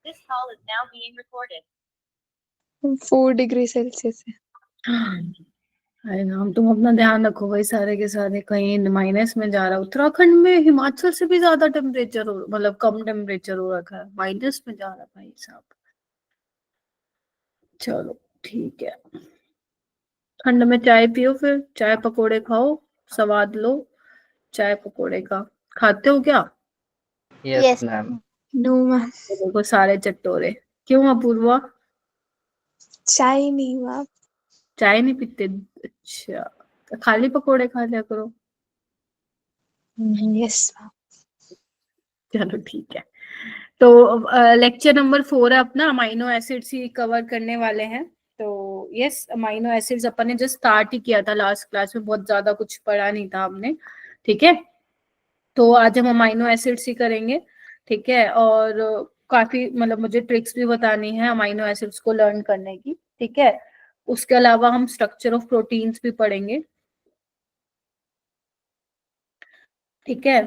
This call is now being recorded. 4 degree Celsius है। अरे नाम, तुम अपना ध्यान रखो भाई, सारे के सारे कहीं माइनस में जा रहा है। उत्तराखंड में हिमाचल से भी ज्यादा टेम्परेचर हो, मतलब कम टेम्परेचर हो रखा है, माइनस में जा रहा है भाई साहब। चलो ठीक है, ठंड में चाय पियो, फिर चाय पकोड़े खाओ, स्वाद लो चाय पकोड़े का। खाते हो क्या? Yes ma'am. नो मैम, देखो सारे चट्टोरे। क्यों अपूर्वा, चाय नहीं मैम। चाय नहीं पीते? अच्छा, तो खाली पकोड़े खा लिया करो। Yes ma'am. चलो ठीक है, तो लेक्चर नंबर 4 है अपना, अमाइनो एसिड्स ही कवर करने वाले हैं। तो यस, अमाइनो एसिड्स अपन ने जस्ट स्टार्ट ही किया था लास्ट क्लास में, बहुत ज्यादा कुछ पढ़ा नहीं था हमने। ठीक है, तो आज हम अमाइनो एसिड्स ही करेंगे। ठीक है, और काफी मतलब मुझे ट्रिक्स भी बतानी है अमाइनो एसिड्स को लर्न करने की। ठीक है, उसके अलावा हम स्ट्रक्चर ऑफ प्रोटीन्स भी पढ़ेंगे। ठीक है,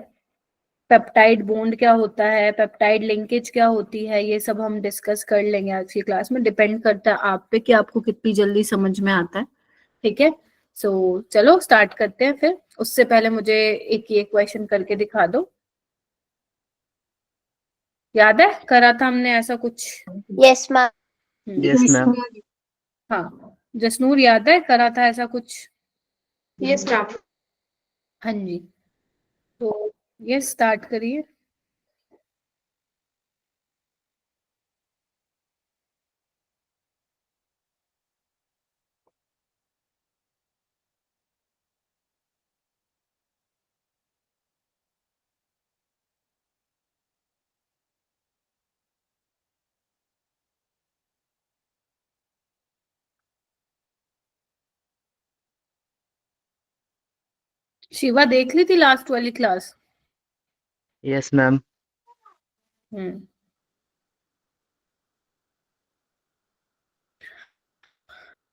पेप्टाइड बॉन्ड क्या होता है, पेप्टाइड लिंकेज क्या होती है, ये सब हम डिस्कस कर लेंगे आज की क्लास में। डिपेंड करता है आप पे कि आपको कितनी जल्दी समझ में आता है। ठीक है, सो चलो स्टार्ट करते हैं। फिर उससे पहले मुझे एक ये क्वेश्चन करके दिखा दो। याद है करा था हमने ऐसा कुछ? Yes ma'am. Yes ma'am. हाँ, जसनूर याद है करा था ऐसा कुछ? Yes ma'am. हाँ जी, तो ये स्टार्ट करिए। शिवा देख ली थी लास्ट वाली क्लास? Yes ma'am.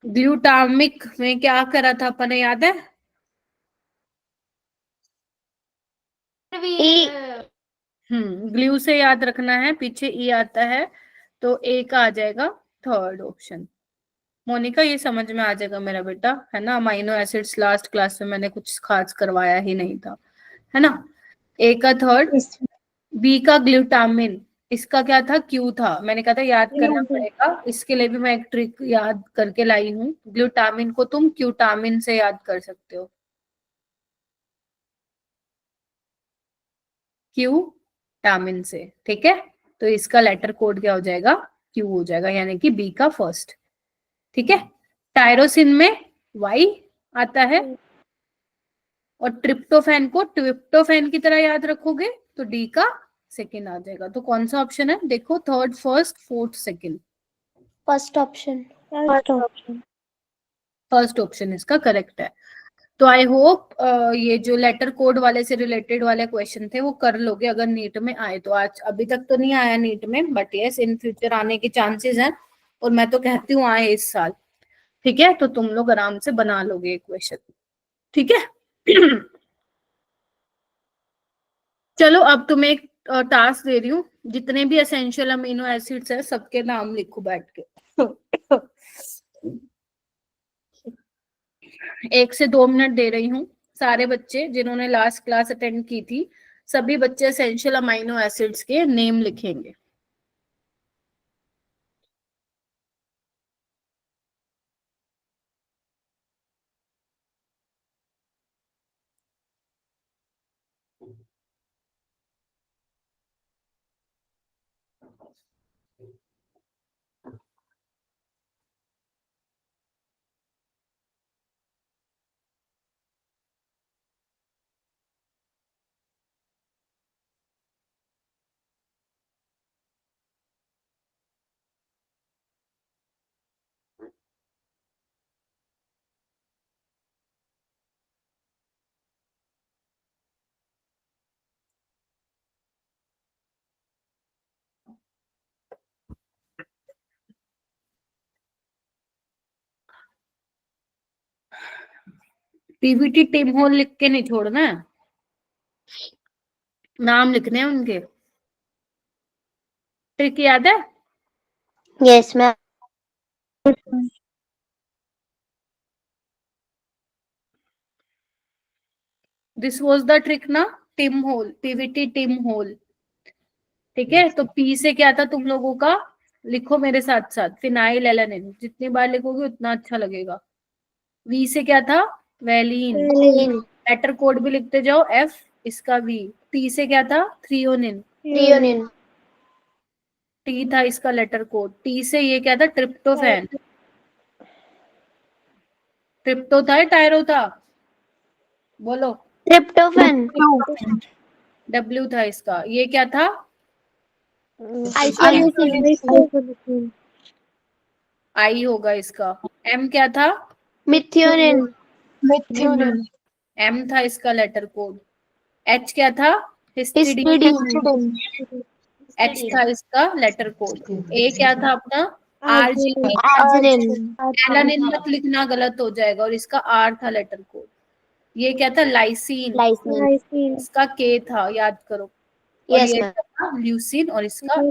ग्लूटामिक में क्या करा था अपन ने, याद है? ग्लू से याद रखना है, पीछे ई आता है तो ए का आ जाएगा थर्ड ऑप्शन। मोनिका ये समझ में आ जाएगा मेरा बेटा, है ना? अमाइनो एसिड्स लास्ट क्लास में मैंने कुछ खास करवाया ही नहीं था, है ना? ए का थर्ड, बी का ग्लूटामिन, इसका क्या था? क्यू था। मैंने कहा था याद करना पड़ेगा, इसके लिए भी मैं एक ट्रिक याद करके लाई हूँ। ग्लूटामिन को तुम क्यूटामिन से याद कर सकते हो, क्यूटामिन से। ठीक है, तो इसका लेटर कोड क्या हो जाएगा? क्यू हो जाएगा, यानी कि बी का फर्स्ट। ठीक है, टायरोसिन में वाई आता है, और ट्रिप्टोफैन को ट्रिप्टोफैन की तरह याद रखोगे तो डी का सेकेंड आ जाएगा। तो कौन सा ऑप्शन है देखो, third, first, fourth, second? First option. First option इसका करेक्ट है। तो आई होप ये जो लेटर कोड वाले से रिलेटेड वाले क्वेश्चन थे वो कर लोगे अगर नीट में आए तो। आज अभी तक तो नहीं आया नीट में, बट यस इन फ्यूचर आने के चांसेस हैं, और मैं तो कहती हूँ आए इस साल। ठीक है, तो तुम लोग आराम से बना लोगे क्वेश्चन। ठीक है चलो अब तुम्हें एक टास्क दे रही हूँ, जितने भी एसेंशियल अमीनो एसिड्स है सबके नाम लिखो बैठ के 1 से 2 मिनट दे रही हूँ। सारे बच्चे जिन्होंने लास्ट क्लास अटेंड की थी, सभी बच्चे एसेंशियल अमीनो एसिड्स के नेम लिखेंगे। पीवीटी टीम होल लिख के नहीं छोड़ना है, नाम लिखने हैं उनके। ट्रिक याद है? Yes, ma'am. This was the trick ना, Tim Hall, PVT Tim Hall. ठीक है, तो पी से क्या था तुम लोगों का, लिखो मेरे साथ साथ, फिनाइल एलानिन, जितनी बार लिखोगे उतना अच्छा लगेगा। वी से क्या था, वेलिन, Valine. लेटर कोड भी लिखते जाओ, एफ इसका वी। टी से क्या था, थ्रियोनिन, Threonine. टी था इसका लेटर कोड। टी से ये क्या था, ट्रिप्टोफैन, ट्रिप्टो था या टायरो था, बोलो। Tryptophan. डब्ल्यू था इसका, ये क्या था, Isoleucine. आई होगा इसका। एम क्या था, Methionine. एम था इसका लेटर कोड। एच क्या था, हिस्टिडीन, Histidine. एच था इसका लेटर कोड। ए क्या था अपना, आर्जिनिन, Arginine. एलानिन मत लिखना, गलत हो जाएगा, और इसका आर था लेटर कोड। ये क्या था, लाइसिन, Lysine. इसका के था, याद करो। और Yes, ये ma'am. था ल्यूसिन, और इसका,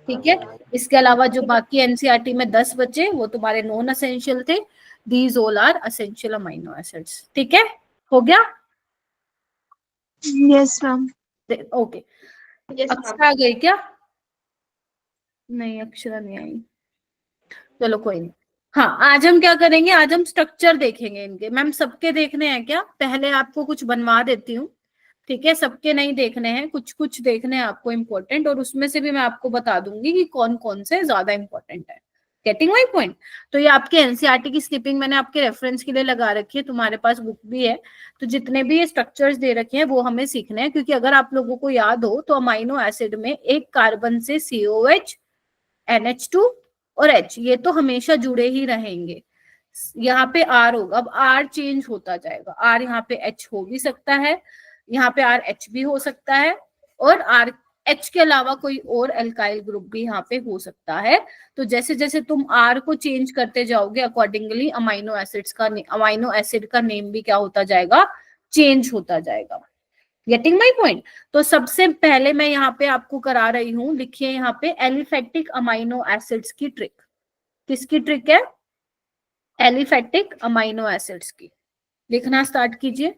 ठीक है। इसके अलावा जो बाकी एनसीईआरटी में 10 बचे वो तुम्हारे नॉन असेंशियल थे, these all are essential amino acids. ठीक है, हो गया। Yes ma'am. Okay, Yes, ma'am. Akshara आ गई क्या, नहीं अक्षरा नहीं आई, चलो कोई नहीं। हाँ, आज हम क्या करेंगे, आज हम स्ट्रक्चर देखेंगे इनके। मैम सबके देखने हैं क्या, पहले आपको कुछ बनवा देती हूँ, ठीक है, सबके नहीं देखने हैं, कुछ कुछ देखने हैं आपको इम्पोर्टेंट, और उसमें से भी मैं आपको बता दूंगी कि कौन कौन से ज्यादा इंपॉर्टेंट है। Getting my point. तो ये आपके एनसीईआरटी की स्किपिंग मैंने आपके रेफरेंस के लिए लगा रखी है, तुम्हारे पास बुक भी है, तो जितने भी ये स्ट्रक्चर्स दे रखे हैं वो हमें सीखने हैं, क्योंकि अगर आप लोगों को याद हो तो अमाइनो एसिड में एक कार्बन से COH, NH2 और H, ये तो हमेशा जुड़े ही रहेंगे। यहाँ पे R होगा, अब R चेंज होता जाएगा, R यहाँ पे H हो भी सकता है, यहाँ पे RH भी हो सकता है, और RH के अलावा कोई और एल्काइल ग्रुप भी यहाँ पे हो सकता है। तो जैसे जैसे तुम R को चेंज करते जाओगे, अकॉर्डिंगली अमाइनो एसिड का नेम भी क्या होता जाएगा, चेंज होता जाएगा। Getting my point. तो सबसे पहले मैं यहाँ पे आपको करा रही हूँ, लिखिए यहाँ पे एलिफेटिक अमाइनो एसिड्स की ट्रिक। किसकी ट्रिक है, एलिफेटिक अमाइनो एसिड्स की। लिखना स्टार्ट कीजिए।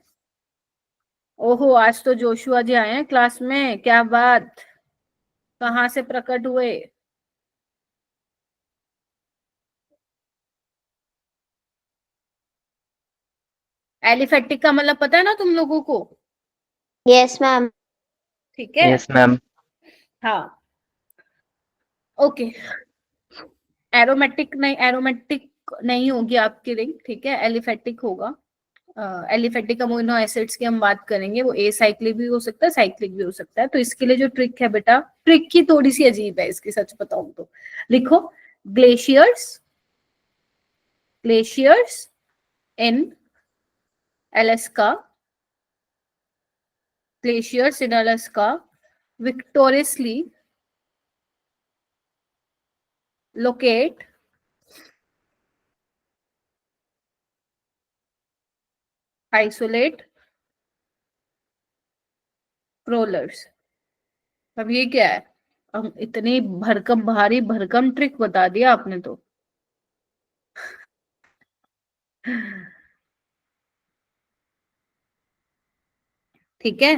ओहो, आज तो जोशुआ जी आए हैं क्लास में, क्या बात, कहाँ से प्रकट हुए। एलिफेटिक का मतलब पता है ना तुम लोगों को, Yes, ma'am. ठीक है। Yes, ma'am. हाँ, ओके। एरोमेटिक नहीं होगी आपकी रिंग, ठीक है, एलिफेटिक होगा। एलिफेटिक अमीनो एसिड्स की हम बात करेंगे, वो ए साइक्लिक भी हो सकता है, साइक्लिक भी हो सकता है। तो इसके लिए जो ट्रिक है बेटा, ट्रिक की थोड़ी सी अजीब है इसकी, सच बताऊं तो। लिखो, glaciers, glaciers in Alaska, glaciers in Alaska victoriously locate isolate rollers। अब ये क्या है, अब इतनी भरकम भारी भरकम ट्रिक बता दिया आपने तो। ठीक है,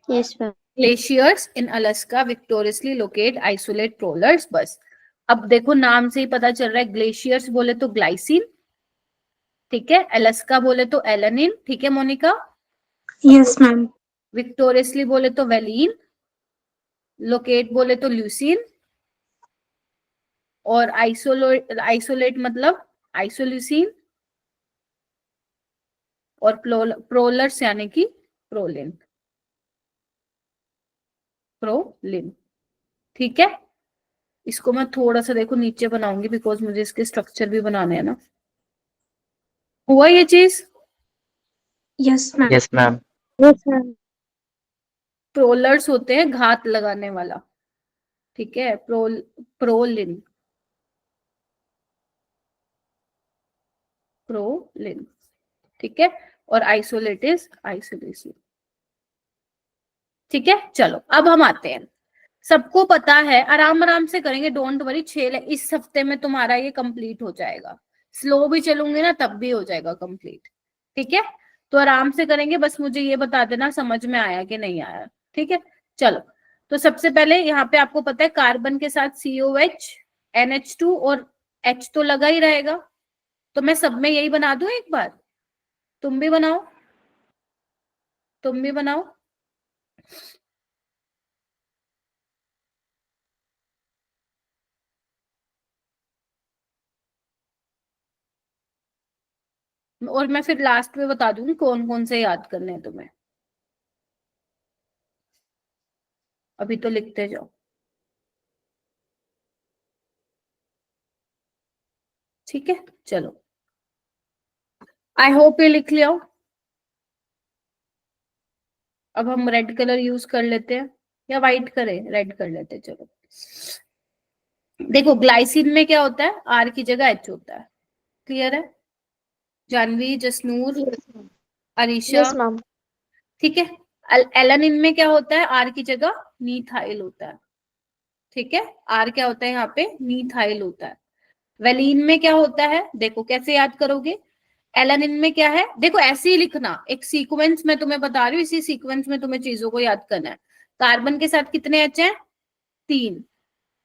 Yes, ma'am. Glaciers in Alaska victoriously locate isolate rollers. बस, अब देखो नाम से ही पता चल रहा है, ग्लेशियर्स बोले तो ग्लाइसिन, ठीक है, अलास्का बोले तो एलानिन, ठीक है मोनिका, यस मैम। विक्टोरियसली बोले तो वेलिन, लोकेट बोले तो ल्यूसिन, और आइसोलेट मतलब आइसोल्यूसिन, और प्रोलर्स यानी कि प्रोलिन, प्रोलिन। ठीक है, इसको मैं थोड़ा सा देखो नीचे बनाऊंगी, बिकॉज मुझे इसके स्ट्रक्चर भी बनाने हैं ना। हुआ ये चीज, यस मैम। Yes, ma'am. प्रोलर्स होते हैं घात लगाने वाला, ठीक है, प्रोलिन, प्रोलिन, ठीक है, और आइसोलेट इज आइसोलेसिन। ठीक है, चलो अब हम आते हैं सबको पता है, आराम आराम से करेंगे, डोंट वरी। 6 इस हफ्ते में तुम्हारा ये कंप्लीट हो जाएगा। स्लो भी चलूंगी ना तब भी हो जाएगा कंप्लीट, ठीक है। तो आराम से करेंगे, बस मुझे ये बता देना समझ में आया कि नहीं आया, ठीक है। चलो, तो सबसे पहले यहाँ पे आपको पता है कार्बन के साथ COH, NH2 और H तो लगा ही रहेगा। तो मैं सब में यही बना दूं एक बार, तुम भी बनाओ, तुम भी बनाओ। और मैं फिर लास्ट में बता दूंगी कौन कौन से याद करने हैं तुम्हें। अभी तो लिखते जाओ, ठीक है। चलो, आई होप ये लिख लिया हो। अब हम रेड कलर यूज कर लेते हैं, या व्हाइट करें, रेड कर लेते हैं, चलो। देखो, ग्लाइसिन में क्या होता है, R की जगह H होता है, क्लियर है। Janvi, Jasnoor, Arisha, Yes, ma'am. ठीक है। एलानिन में क्या होता है, R की जगह मीथाइल होता है, ठीक है। R क्या होता है यहाँ पे, मीथाइल होता है। वेलिन में क्या होता है, देखो कैसे याद करोगे। एलानिन में क्या है, देखो ऐसे ही लिखना, एक सीक्वेंस में तुम्हें बता रही हूँ, इसी सीक्वेंस में तुम्हें चीजों को याद करना है। कार्बन के साथ कितने H हैं, 3।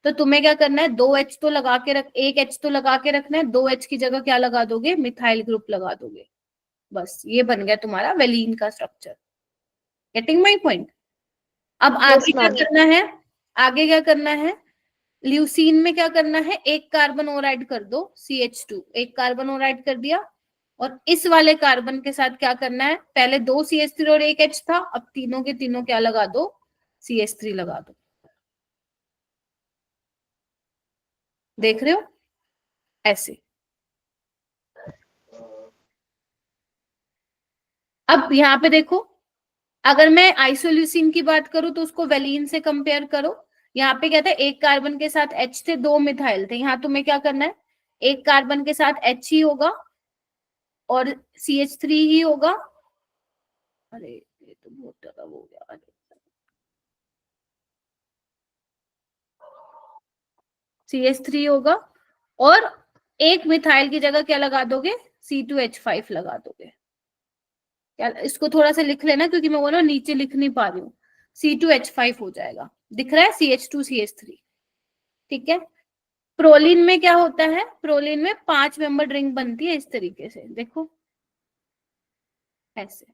तो तुम्हें क्या करना है, 2 H तो लगा के रख, 1 H तो लगा के रखना है, 2 H की जगह क्या लगा दोगे, मिथाइल ग्रुप लगा दोगे। बस ये बन गया तुम्हारा वेलिन का स्ट्रक्चर। Getting my point. अब आगे क्या ma'am. करना है, आगे क्या करना है, ल्यूसीन में क्या करना है, एक कार्बन और ऐड कर दो, CH2, एक कार्बन और ऐड कर दिया। और इस वाले कार्बन के साथ क्या करना है, पहले 2 CH3 और 1 H था, अब तीनों के तीनों क्या लगा दो, CH3 लगा दो। देख रहे हो, ऐसे। अब यहाँ पे देखो, अगर मैं आइसोल्यूसिन की बात करूं तो उसको वेलिन से कंपेयर करो। यहाँ पे क्या था, एक कार्बन के साथ H थे, 2 मिथाइल थे। यहाँ तुम्हें क्या करना है, एक कार्बन के साथ H ही होगा और CH3 ही होगा। अरे ये तो बहुत ज्यादा हो गया, अरे CH3 होगा, और एक मिथाइल की जगह क्या लगा दोगे, C2H5 लगा दोगे। क्या, इसको थोड़ा सा लिख लेना क्योंकि मैं वो ना नीचे लिख नहीं पा रही हूँ। C2H5 हो जाएगा, दिख रहा है, CH2 CH3, ठीक है। प्रोलिन में क्या होता है, प्रोलिन में 5 मेंबर रिंग बनती है इस तरीके से, देखो ऐसे।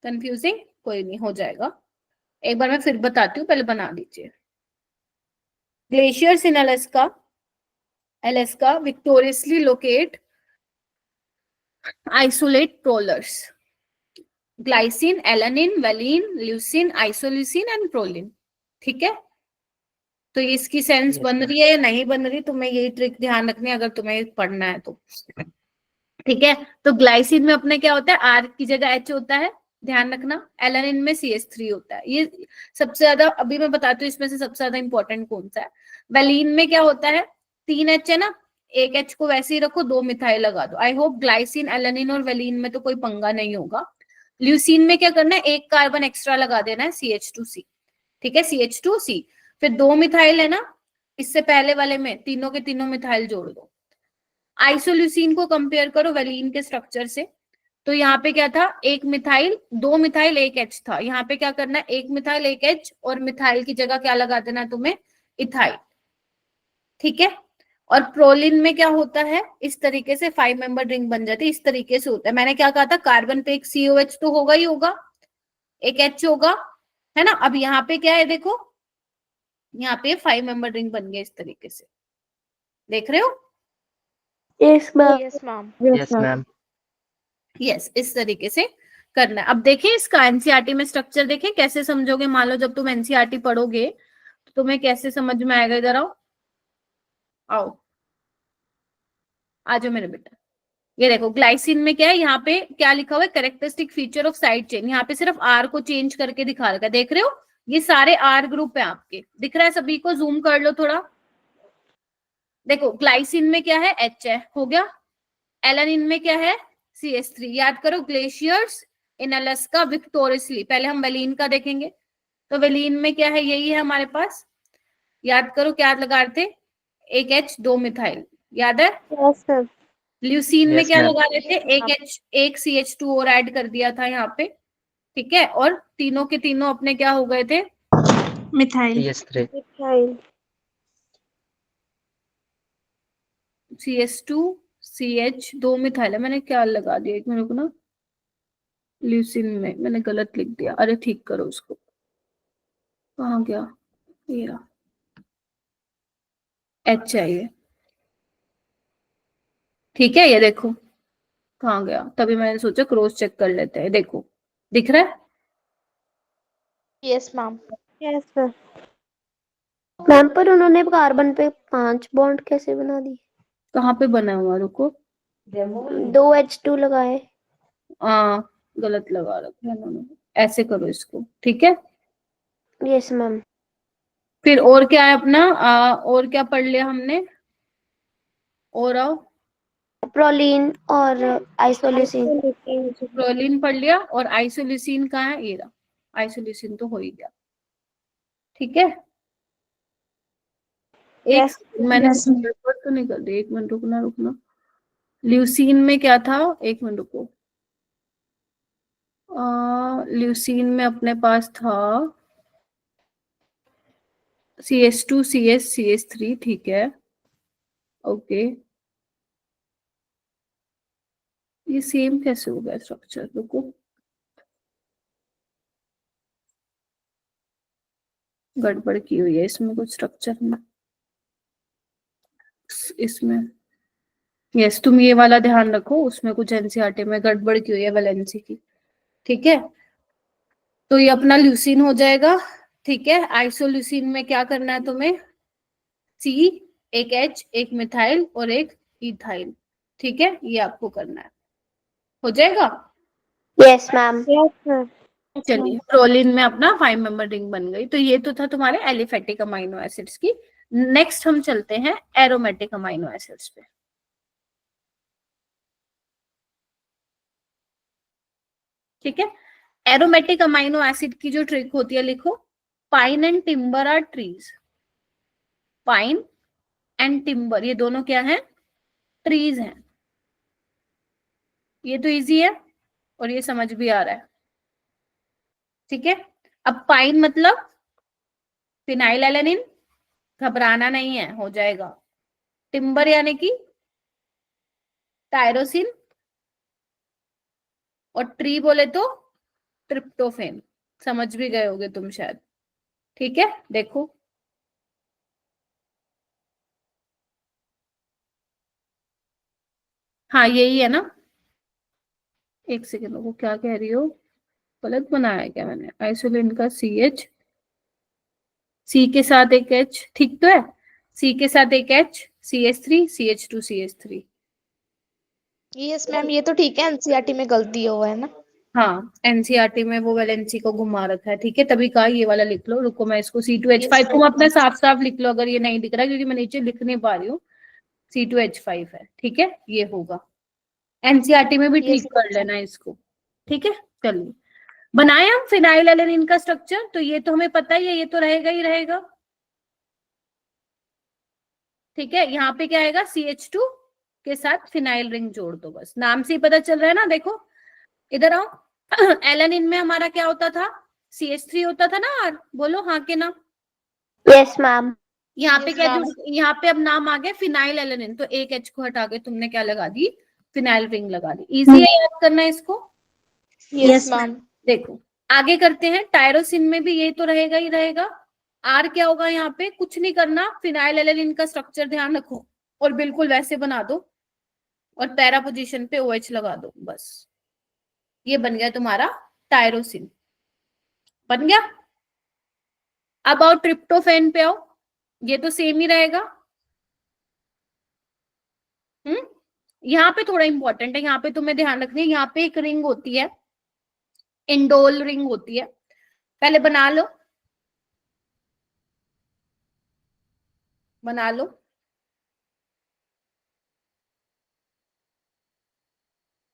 कंफ्यूजिंग, कोई नहीं, हो जाएगा। एक बार मैं फिर बताती हूँ, पहले बना लीजिए। Glaciers in Alaska victoriously locate, isolate prolars, glycine, alanine, valine, leucine, isoleucine and proline, ठीक है। तो इसकी सेंस बन रही है या नहीं बन रही, तुम्हें यही ट्रिक ध्यान रखनी है अगर तुम्हें पढ़ना है तो, ठीक है। तो ग्लाइसिन में अपने क्या होता है, R की जगह H होता है, ध्यान रखना। एलानिन में CH3 होता है। ये सबसे ज्यादा, अभी मैं बताती हूँ इसमें से सबसे ज्यादा इंपॉर्टेंट कौन सा है। वेलिन में क्या होता है, 3 H है ना, एक H को वैसे ही रखो, 2 मिथाइल लगा दो। आई होप ग्लाइसिन, एलानिन और वेलिन में तो कोई पंगा नहीं होगा। ल्यूसिन में क्या करना है, एक कार्बन एक्स्ट्रा लगा देना है, CH2C, ठीक है, CH2C। फिर 2 मिथाइल है ना, इससे पहले वाले में तीनों के तीनों मिथाइल जोड़ दो। आइसोल्यूसिन को कंपेयर करो वेलिन के स्ट्रक्चर से। तो यहाँ पे क्या था, एक मिथाइल, 2 मिथाइल, 1 H था। यहाँ पे क्या करना है, एक मिथाइल, 1 H, और मिथाइल की जगह क्या लगा देना है तुम्हें, इथाइल, ठीक है। और प्रोलिन में क्या होता है, इस तरीके से 5 मेंबर रिंग बन जाती है, इस तरीके से होता है। मैंने क्या कहा था, कार्बन पे एक COH तो होगा ही होगा, एक H होगा, है ना। अब यहाँ पे क्या है, देखो यहाँ पे 5 मेंबर रिंग बन गए इस तरीके से, देख रहे हो। Yes, ma'am. Yes, ma'am. Yes, ma'am. Yes, इस तरीके से करना है। अब देखें इसका एनसीईआरटी में स्ट्रक्चर, देखें कैसे समझोगे। मान लो जब तुम एनसीईआरटी पढ़ोगे तो तुम्हें कैसे समझ में आएगा। इधर आओ, आओ, आ जाओ मेरे बेटा। ये देखो, ग्लाइसिन में क्या है, यहाँ पे क्या लिखा हुआ है, characteristic feature of side chain. यहाँ पे सिर्फ R को चेंज करके दिखा रखा है, देख रहे हो। ये सारे R ग्रुप है आपके, दिख रहा है सभी को, जूम कर लो थोड़ा। देखो ग्लाइसिन में क्या है, H है, हो गया। एलानिन में क्या है, CH3। याद करो, ग्लेशियर्स इन अलास्का विक्टोरियसली। पहले हम वेलिन का देखेंगे। तो वेलिन में क्या है, यही है हमारे पास। याद करो क्या लगा रहे थे, एक H 2 मिथाइल, याद है। Yes, ma'am. ल्यूसीन में Yes, क्या ma'am. लगा रहे थे, एक H एक CH2 और ऐड कर दिया था यहाँ पे, ठीक है। और तीनों के तीनों अपने क्या हो गए थे, methyl. CS3. Methyl. CH2 CH 2 methyl है। मैंने क्या लगा दिया, एक मिनट को ना, ल्यूसीन में मैंने गलत लिख दिया, अरे ठीक करो उसको, कहाँ गया ये रहा, H चाहिए, ठीक है। ये देखो कहाँ गया, तभी मैंने सोचा क्रॉस चेक कर लेते हैं। देखो दिख रहा है, Yes, ma'am. Yes, ma'am. Ma'am पर उन्होंने कार्बन पे 5 बॉन्ड कैसे बना दिए? कहाँ पे बना हुआ, रुको, 2 H2 लगाए। गलत लगा रखा है इन्होंने, ऐसे करो इसको, ठीक है। Yes ma'am. फिर और क्या है अपना, और क्या पढ़ लिया हमने, और आओ, प्रोलीन और आइसोल्यूसिन। प्रोलिन पढ़ लिया, और आइसोल्यूसिन कहाँ है, ये रहा, आइसोल्यूसिन तो हो ही गया, ठीक है। एक Yes. मैंने Yes, ma'am. गड़बड़ तो नहीं कर दी, एक मिनट रुकना रुकना। ल्यूसीन में क्या था, एक मिनट रुको, ल्यूसीन में अपने पास था CH2 CS CH3, ठीक है, ओके। ये सेम कैसे हो गया स्ट्रक्चर, रुको, गड़बड़ की हुई है इसमें कुछ स्ट्रक्चर में, इसमें। यस, तुम ये वाला ध्यान रखो, उसमें कुछ एनसीईआरटी में गड़बड़ की हुई है वैलेंसी की, ठीक है। तो ये अपना ल्यूसीन हो जाएगा, ठीक है। आइसोल्यूसीन में क्या करना है तुम्हें, C, एक H, एक मिथाइल और एक इथाइल, ठीक है, ये आपको करना है, हो जाएगा। Yes ma'am. Yes ma'am. चलिए, प्रोलिन में अपना 5 मेंबर रिंग बन गई। तो ये तो था तुम्हारे एलिफेटिक अमाइनो एसिड्स की। नेक्स्ट हम चलते हैं एरोमेटिक अमाइनो एसिड्स पे, ठीक है। एरोमेटिक अमाइनो एसिड की जो ट्रिक होती है, लिखो, pine and timber are trees. Pine and timber ये दोनों क्या हैं, ट्रीज हैं। ये तो इजी है और ये समझ भी आ रहा है, ठीक है। अब पाइन मतलब फिनाइलएलेनिन, घबराना नहीं है, हो जाएगा। टिम्बर यानी कि टायरोसिन, और ट्री बोले तो ट्रिप्टोफेन, समझ भी गए होगे तुम शायद, ठीक है। देखो हाँ यही है ना, एक सेकेंड, वो क्या कह रही हो, गलत बनाया है क्या मैंने, आइसोलिन का CH, C के साथ एक H, ठीक तो है, C के साथ एक H, CH3 CH2 CH3। Yes, ma'am. ये तो ठीक है, एनसीईआरटी में गलती हुआ है ना। हाँ एनसीईआरटी में वो वैलेंसी को घुमा रखा है, ठीक है, तभी कहा ये वाला लिख लो। रुको मैं इसको C2H5, तुम अपना साफ साफ लिख लो अगर ये नहीं दिख रहा, क्योंकि मैं नीचे लिख नहीं पा रही हूँ। C2H5 है, ठीक है, ये होगा। एनसीईआरटी में भी Yes, ठीक कर लेना इसको, ठीक है। चलिए, बनाए हम फिनाइलएलेनिन का स्ट्रक्चर, तो ये तो हमें पता ही है, ये तो रहेगा ही रहेगा, ठीक है। यहाँ पे क्या आएगा, CH2 के साथ फिनाइल रिंग जोड़ दो, बस नाम से ही पता चल रहा है ना। देखो इधर आओ, एलेनिन में हमारा क्या होता था, CH3 होता था ना, और बोलो हाँ के ना। Yes ma'am. यहाँ पे Yes, क्या ma'am. यहाँ पे अब नाम आ गया फिनाइल एलेनिन, तो एक H को हटा के तुमने क्या लगा दी, फिनाइल रिंग लगा दी। इजी है याद करना इसको। Yes, ma'am. देखो आगे करते हैं, टायरोसिन में भी ये तो रहेगा ही रहेगा। R क्या होगा यहाँ पे, कुछ नहीं करना, फिनाइल एलेनिन का स्ट्रक्चर ध्यान रखो और बिल्कुल वैसे बना दो, और पैरा पोजीशन पे OH लगा दो, बस ये बन गया तुम्हारा टायरोसिन, बन गया। अब आओ ट्रिप्टोफेन पे आओ, ये तो सेम ही रहेगा। यहाँ पे थोड़ा इंपॉर्टेंट है, यहाँ पे तुम्हें ध्यान रखना है, यहाँ पे एक रिंग होती है, इंडोल रिंग होती है, पहले बना लो, बना लो।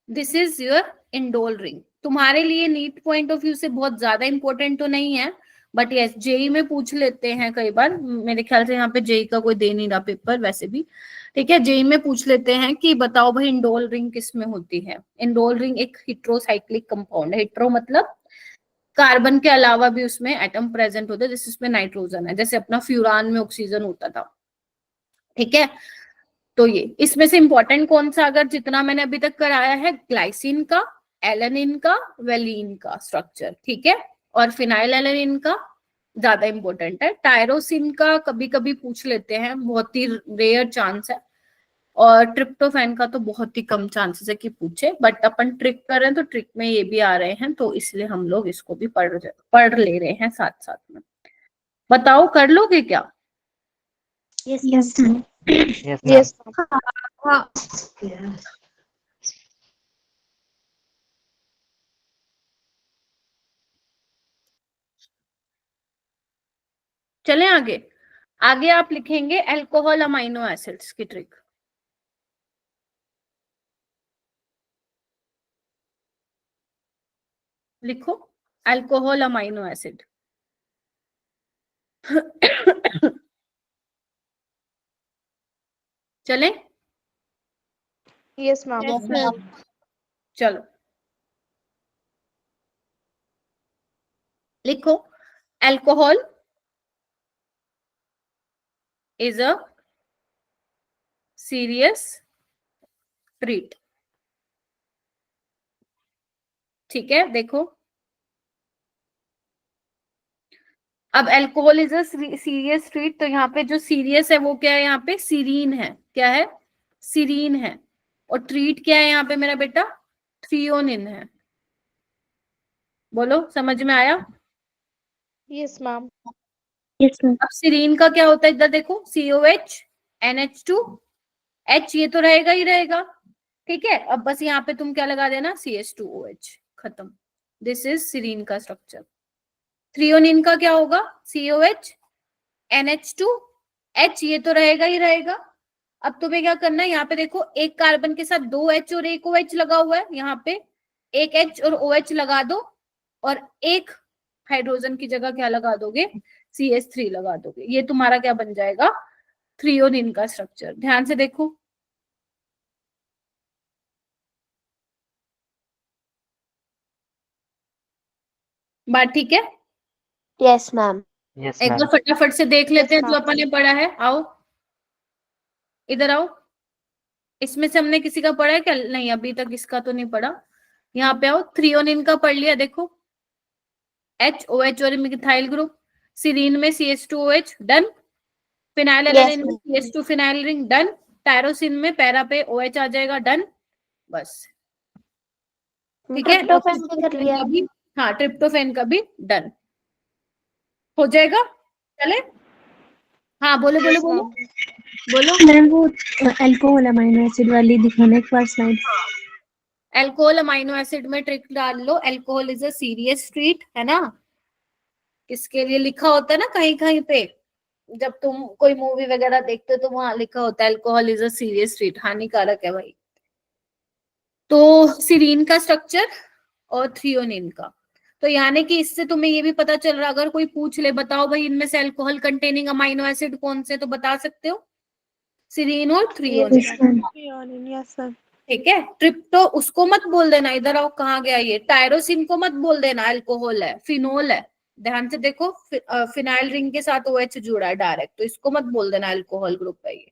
This is your indole ring, तुम्हारे लिए नीट पॉइंट ऑफ व्यू से बहुत ज्यादा इंपॉर्टेंट तो नहीं है, बट यस जेई में पूछ लेते हैं कई बार। मेरे ख्याल से यहाँ पे जेई का कोई दे नहीं रहा पेपर वैसे भी, ठीक है। जेई में पूछ लेते हैं कि बताओ भाई इंडोल रिंग किस में होती है। इंडोल रिंग एक हेट्रोसाइक्लिक कंपाउंड है। हेट्रो मतलब कार्बन के अलावा भी उसमें एटम प्रेजेंट होते हैं, जैसे उसमें नाइट्रोजन है, जैसे अपना फ्यूरान में ऑक्सीजन होता था, ठीक है। तो ये इसमें से इंपॉर्टेंट कौन सा, अगर जितना मैंने अभी तक कराया है, ग्लाइसिन का, एलेनिन का, वेलिन का स्ट्रक्चर, ठीक है। और फिनाइल एलेनिन का ज्यादा इंपॉर्टेंट है। टायरोसिन का कभी कभी पूछ लेते हैं, बहुत ही रेयर चांस है। और ट्रिप्टोफैन का तो बहुत ही कम चांसेस है कि पूछे, बट अपन ट्रिक कर रहे हैं तो ट्रिक में ये भी आ रहे हैं, तो इसलिए हम लोग इसको भी पढ़ ले रहे हैं साथ साथ में। बताओ कर लोगे क्या? Yes, ma'am. Yes, ma'am. Yes चलें आगे। आगे आप लिखेंगे अल्कोहल अमाइनो एसिड्स की ट्रिक। लिखो अल्कोहल अमाइनो एसिड। चलें? Yes ma'am. चलो लिखो alcohol is a serious treat, ठीक है। देखो अब alcohol is a serious treat, तो यहाँ पे जो सीरियस है वो क्या है, यहाँ पे सीरीन है। क्या है? सीरीन है। और ट्रीट क्या है यहाँ पे मेरा बेटा? थ्रियोनिन है। बोलो समझ में आया? Yes ma'am. Yes, ma'am. अब सीरीन का क्या होता है, इधर देखो, COH NH2 H, ये तो रहेगा ही रहेगा, ठीक है। अब बस यहाँ पे तुम क्या लगा देना, CH2OH, खत्म। दिस इज सीरीन का स्ट्रक्चर। थ्रियोनिन का क्या होगा? COH NH2 H, ये तो रहेगा ही रहेगा। अब तुम्हें क्या करना है, यहाँ पे देखो एक कार्बन के साथ 2 H और एक OH लगा हुआ है, यहाँ पे एक H और OH लगा दो, और एक हाइड्रोजन की जगह क्या लगा दोगे, CH3 लगा दोगे। ये तुम्हारा क्या बन जाएगा, थ्रियोनिन का स्ट्रक्चर। ध्यान से देखो, बात ठीक है? Yes ma'am. Yes, एक ma'am. बार फटाफट से देख लेते हैं Yes, जो ma'am. अपन ने पढ़ा है। आओ इधर आओ। इसमें से हमने किसी का पढ़ा है क्या? नहीं, अभी तक इसका तो नहीं पढ़ा। यहाँ पे आओ, थ्रियोनिन का पढ़ लिया, देखो HOH और मिथाइल ग्रुप, सीरीन में CH2OH, डन। फिनाइल एलेनिन में CH2 phenyl ring, done. Tyrosine में पैरा पे OH आ जाएगा, डन। बस ठीक है। ट्रिप्टोफैन भी कर लिया। का भी, हाँ ट्रिप्टोफेन का भी डन हो जाएगा। चले, हाँ बोलो बोलो Yes, बोलो ma'am. बोलो। मैम वो अल्कोहल अमाइनो एसिड वाली दिखाना एक बार स्लाइड। अल्कोहल अमाइनो एसिड में ट्रिक डाल लो। Alcohol is a serious treat, है ना। किसके लिए लिखा होता है ना कहीं कहीं पे, जब तुम कोई मूवी वगैरह देखते हो तो वहां लिखा होता है alcohol is a serious treat, हानिकारक है भाई। तो सीरीन का स्ट्रक्चर और थ्रियोनिन का, तो यानी कि इससे तुम्हें ये भी पता चल रहा, अगर कोई पूछ ले बताओ भाई इनमें से अल्कोहल कंटेनिंग अमाइनो एसिड कौन से, तो बता सकते हो सीरीन और threonine, Yes, ma'am. Yes, sir. ठीक है। ट्रिप्टो उसको मत बोल देना, इधर आओ, कहाँ गया ये, टायरोसिन को मत बोल देना अल्कोहल है, फिनोल है। ध्यान से देखो, फिनाइल रिंग के साथ OH जुड़ा है डायरेक्ट, तो इसको मत बोल देना अल्कोहल ग्रुप है ये,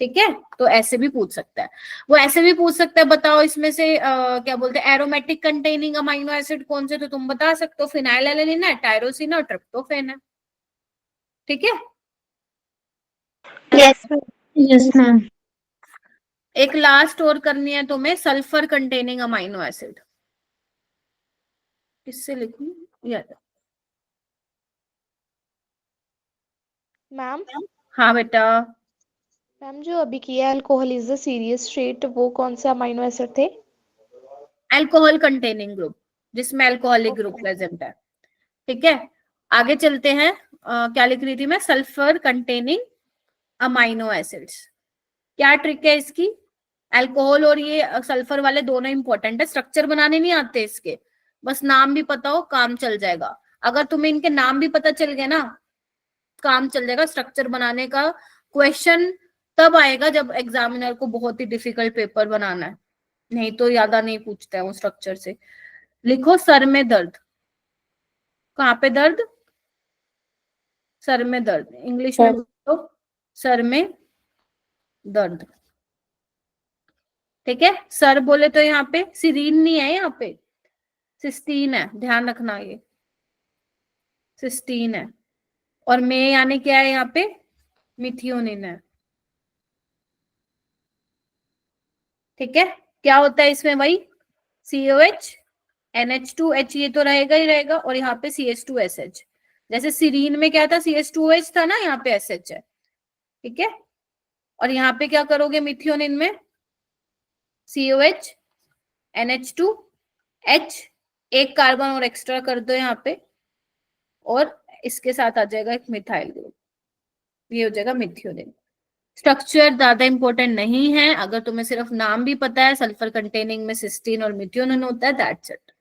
ठीक है। तो ऐसे भी पूछ सकता है वो, ऐसे भी पूछ सकता है बताओ इसमें से क्या बोलते हैं एरोमेटिक कंटेनिंग अमाइनो एसिड कौन से, तो तुम बता सकते हो फिनाइल एलेनिन है, टायरोसिन और ट्रिप्टोफेन है, ठीक है। Yes Yes, ma'am. एक लास्ट और करनी है तुम्हें, सल्फर कंटेनिंग अमाइनो एसिड। किससे लिखूं यार? मैम हाँ बेटा। मैम जो अभी किया alcohol is a serious treat, वो कौन से अमाइनो एसिड थे? अल्कोहल कंटेनिंग ग्रुप, जिसमें अल्कोहलिक ग्रुप Okay. प्रेजेंट है, ठीक है। आगे चलते हैं, क्या लिख रही थी मैं, सल्फर कंटेनिंग अमाइनो एसिड्स। क्या ट्रिक है इसकी? अल्कोहल और ये सल्फर वाले दोनों इंपॉर्टेंट है, स्ट्रक्चर बनाने नहीं आते इसके, बस नाम भी पता हो, काम चल जाएगा। अगर तुम्हें इनके नाम भी पता चल गए ना, काम चल जाएगा। स्ट्रक्चर बनाने का क्वेश्चन तब आएगा जब एग्जामिनर को बहुत ही डिफिकल्ट पेपर बनाना है, नहीं तो ज्यादा नहीं पूछता है वो स्ट्रक्चर से। लिखो सर में दर्द। कहाँ पे दर्द? सर में दर्द। इंग्लिश में बोलो सर में दर्द। ठीक है, सर बोले तो यहाँ पे सिरीन नहीं है, यहाँ पे सिस्टीन है, ध्यान रखना, ये सिस्टीन है। और में यानी क्या है यहाँ पे? मिथियोनिन है। ठीक है, क्या होता है इसमें? वही COH NH2H, ये तो रहेगा ही रहेगा, और यहाँ पे CH2SH। जैसे सिरीन में क्या था? CH2OH था ना, यहाँ पे SH है। ठीक है, और यहाँ पे क्या करोगे मिथियोनिन में? COH NH2H, एक कार्बन और एक्स्ट्रा कर दो यहाँ पे, और इसके साथ आ जाएगा एक मिथाइल ग्रुप, ये हो जाएगा मिथियोनिन। स्ट्रक्चर ज्यादा इंपॉर्टेंट नहीं है, अगर तुम्हें सिर्फ नाम भी पता है। सल्फर कंटेनिंग में सिस्टीन और मिथियोनिन होता है, दैट्स इट।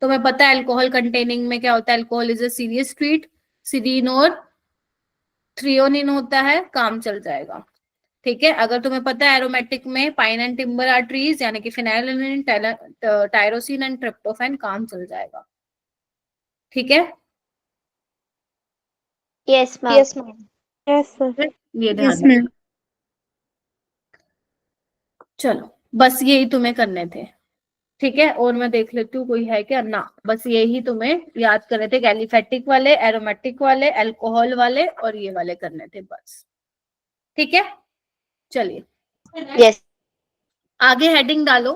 तुम्हें पता है अल्कोहल कंटेनिंग में क्या होता है? Alcohol is a serious street, serine और थ्रियोनिन होता है, काम चल जाएगा। ठीक है, अगर तुम्हें पता है एरोमेटिक में pine and timber are trees, यानी कि फिनाइलिन, टायरोसिन एंड ट्रिप्टोफैन, काम चल जाएगा। ठीक है, yes ma'am. Yes ma'am. Yes sir. ये ध्यान यस रखना। मैम। चलो, बस यही तुम्हें करने थे। ठीक है, और मैं देख लेती हूँ कोई है क्या ना। बस यही तुम्हें याद करने थे, गैलीफेटिक वाले, एरोमेटिक वाले, अल्कोहल वाले, और ये वाले करने थे बस। ठीक है, चलिए यस। आगे हेडिंग डालो,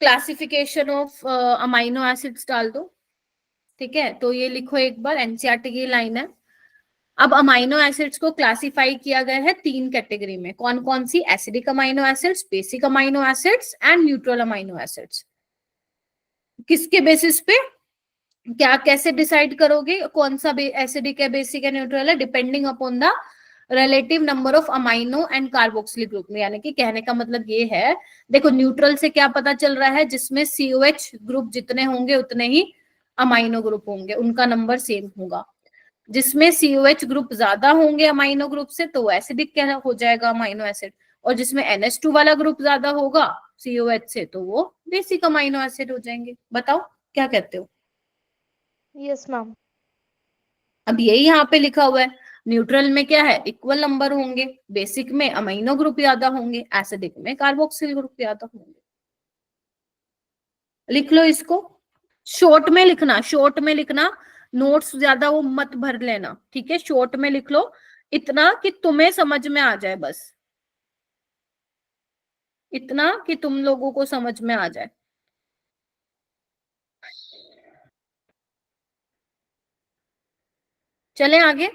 क्लासिफिकेशन ऑफ अमाइनो एसिड्स डाल दो। ठीक है, तो ये लिखो एक बार, एनसीईआरटी की लाइन है। अब अमाइनो एसिड्स को क्लासिफाई किया गया है 3 कैटेगरी में। कौन कौन सी? Acidic amino acids, basic amino acids and neutral amino acids. किसके बेसिस पे, क्या, कैसे डिसाइड करोगे कौन सा एसिडिक है, बेसिक है, न्यूट्रल है? Depending upon the relative number of amino and carboxylic group में। यानी कि कहने का मतलब ये है, देखो न्यूट्रल से क्या पता चल रहा है? जिसमें COH ग्रुप जितने होंगे उतने ही अमाइनो ग्रुप होंगे, उनका नंबर सेम होगा। जिसमें COH ग्रुप ज्यादा होंगे अमाइनो ग्रुप से, तो वो एसिडिक क्या हो जाएगा, अमाइनो एसिड। और जिसमें NH2 वाला ग्रुप ज्यादा होगा COH से, तो वो बेसिक अमाइनो एसिड हो जाएंगे। बताओ क्या कहते हो? Yes ma'am. अब यही यहाँ पे लिखा हुआ है, न्यूट्रल में क्या है? इक्वल नंबर होंगे, बेसिक में अमाइनो ग्रुप ज्यादा होंगे, एसिडिक में कार्बोक्सिल ग्रुप ज्यादा होंगे। लिख लो इसको, शॉर्ट में लिखना, शॉर्ट में लिखना, नोट्स ज्यादा वो मत भर लेना। ठीक है, शॉर्ट में लिख लो, इतना कि तुम्हें समझ में आ जाए, बस इतना कि तुम लोगों को समझ में आ जाए। चलें आगे।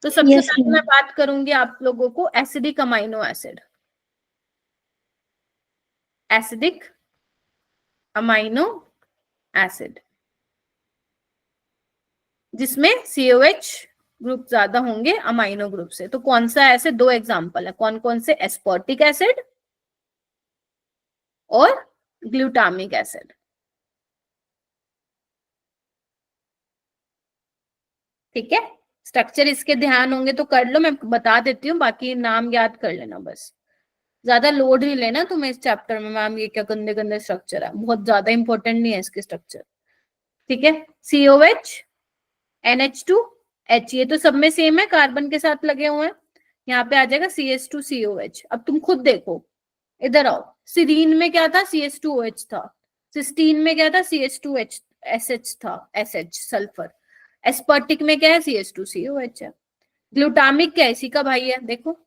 तो सबसे यस पहले मैं मैम। बात करूंगी आप लोगों को acidic amino acid. Acidic amino acid जिसमें COH ग्रुप ज्यादा होंगे अमाइनो ग्रुप से। तो कौन सा? ऐसे 2 एग्जांपल है। कौन कौन से? एस्पर्टिक एसिड और ग्लूटामिक एसिड। ठीक है, स्ट्रक्चर इसके ध्यान होंगे तो कर लो, मैं बता देती हूँ, बाकी नाम याद कर लेना बस। ज्यादा लोड नहीं लेना तुम्हें इस चैप्टर में, मैम ये क्या गंदे गंदे स्ट्रक्चर है, बहुत ज्यादा इंपॉर्टेंट नहीं है इसके स्ट्रक्चर। ठीक है, COH NH2H, ये तो सब में सेम है, कार्बन के साथ लगे हुए हैं। यहाँ पे आ जाएगा CH2COH। अब तुम खुद देखो, इधर आओ, सिरीन में क्या था? CH2OH था। सिस्टीन में क्या था? CH2SH था, SH सल्फर। एस्पर्टिक में क्या है? CH2COH है। ग्लूटामिक क्या है? इसी का भाई है, देखो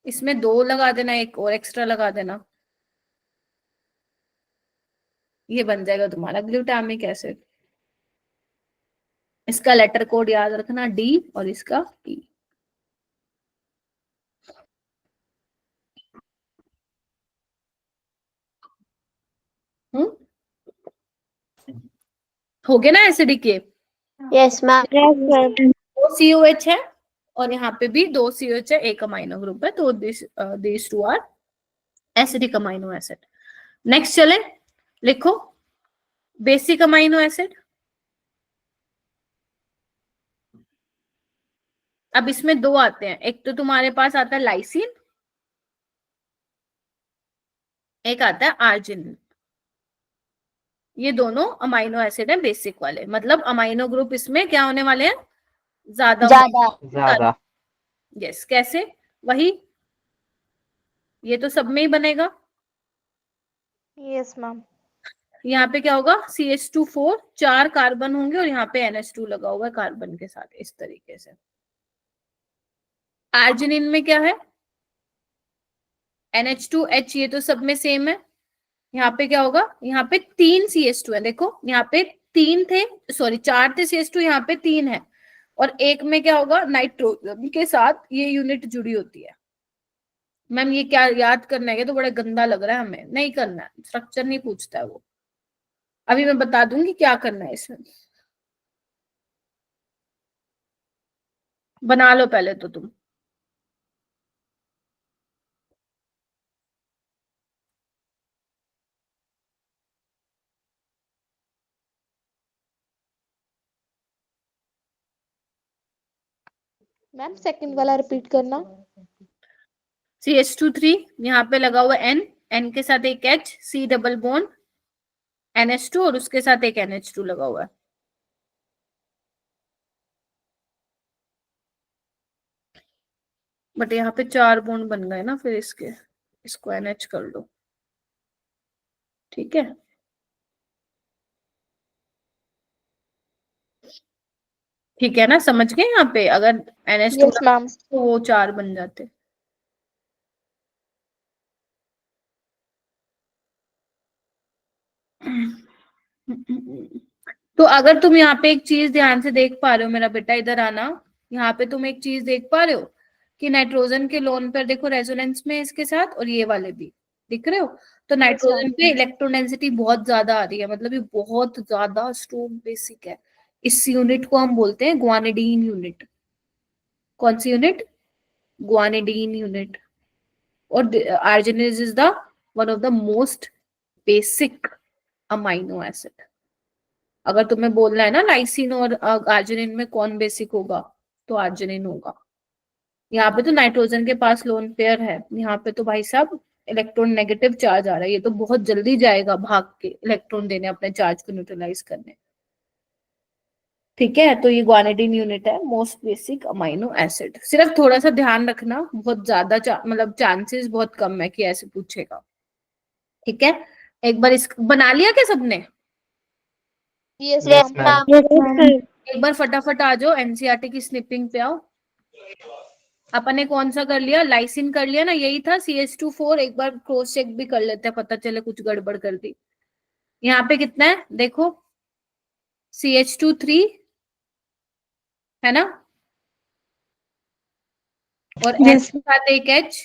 इसमें 2 लगा देना, एक और एक्स्ट्रा लगा देना, ये बन जाएगा तुम्हारा ग्लूटामिक एसिड। इसका लेटर कोड याद रखना, D, और इसका E। हो गया ना एसिडिक के? Yes ma'am. Yes ma'am. 2 COH है और यहाँ पे भी 2 COH है, एक अमाइनो ग्रुप है, तो this two are acidic amino acid. Next चले, लिखो बेसिक अमाइनो एसिड। अब इसमें दो आते हैं, एक तो तुम्हारे पास आता है लाइसिन, एक आता है आर्जिनिन। ये दोनों अमाइनो एसिड है बेसिक वाले, मतलब अमाइनो ग्रुप इसमें क्या होने वाले हैं, ज्यादा। यस, कैसे, वही ये तो सब में ही बनेगा। Yes ma'am. यहाँ पे क्या होगा, CH2 4, 4 कार्बन होंगे और यहाँ पे NH2 लगा हुआ है कार्बन के साथ, इस तरीके से। आर्जिनिन में क्या है, NH2H, ये तो सब में सेम है। यहाँ पे क्या होगा, यहाँ पे 3 CH2 है, देखो यहाँ पे 3 थे, सॉरी 4 थे CH2, यहाँ पे 3 है। और एक में क्या होगा, नाइट्रोजन के साथ ये यूनिट जुड़ी होती है। मैम ये क्या याद करना है, ये तो बड़ा गंदा लग रहा है, हमें नहीं करना है, स्ट्रक्चर नहीं पूछता है वो। अभी मैं बता दूंगी क्या करना है इसमें, बना लो पहले तो तुम। मैम सेकंड वाला रिपीट करना। CH2 3, यहाँ पे लगा हुआ N, N के साथ एक H, C double bond, NH2 और उसके साथ एक NH2 लगा हुआ है। बट यहाँ पे 4 बॉन्ड बन गए ना, फिर इसको NH कर लो, ठीक है। ठीक है ना, समझ गए, यहाँ पे अगर NH2 यस मैम। तो वो 4 बन जाते। तो अगर तुम यहाँ पे एक चीज ध्यान से देख पा रहे हो मेरा बेटा, इधर आना, यहाँ पे तुम एक चीज देख पा रहे हो कि नाइट्रोजन के लोन पर देखो रेजोनेंस में इसके साथ, और ये वाले भी दिख रहे हो। तो नाइट्रोजन पे इलेक्ट्रॉन डेंसिटी बहुत ज्यादा आ रही है, मतलब ये बहुत ज्यादा स्ट्रॉन्ग बेसिक है। इस यूनिट को हम बोलते हैं ग्वानिडीन यूनिट। कौन सी यूनिट, ग्वानिडीन यूनिट। और arginine is the one of the most basic amino acid. अगर तुम्हें बोलना है ना लाइसिन और आर्जिनिन में कौन बेसिक होगा, तो आर्जिनिन होगा। यहाँ पे तो नाइट्रोजन के पास लोन पेयर है, यहाँ पे तो भाई साहब इलेक्ट्रॉन नेगेटिव चार्ज आ रहा है, ये तो बहुत जल्दी जाएगा भाग के इलेक्ट्रॉन देने, अपने चार्ज को न्यूट्रलाइज करने। ठीक है, तो ये ग्वानिडीन यूनिट है मोस्ट बेसिक अमाइनो एसिड। सिर्फ थोड़ा सा ध्यान रखना, बहुत ज्यादा मतलब चांसेस बहुत कम है कि ऐसे पूछेगा। ठीक है, एक बार इस बना लिया क्या सबने? Yes yes ma'am. मैम। एक बार फटाफट आ जाओ, एनसीईआरटी की स्निपिंग पे आओ। अपन ने कौन सा कर लिया, लाइसिन कर लिया ना, यही था CH2 4। एक बार क्रॉस चेक भी कर लेते हैं, पता चले कुछ गड़बड़ कर दी। यहाँ पे कितना है देखो, CH2 3 है ना, और N Yes. के साथ एक H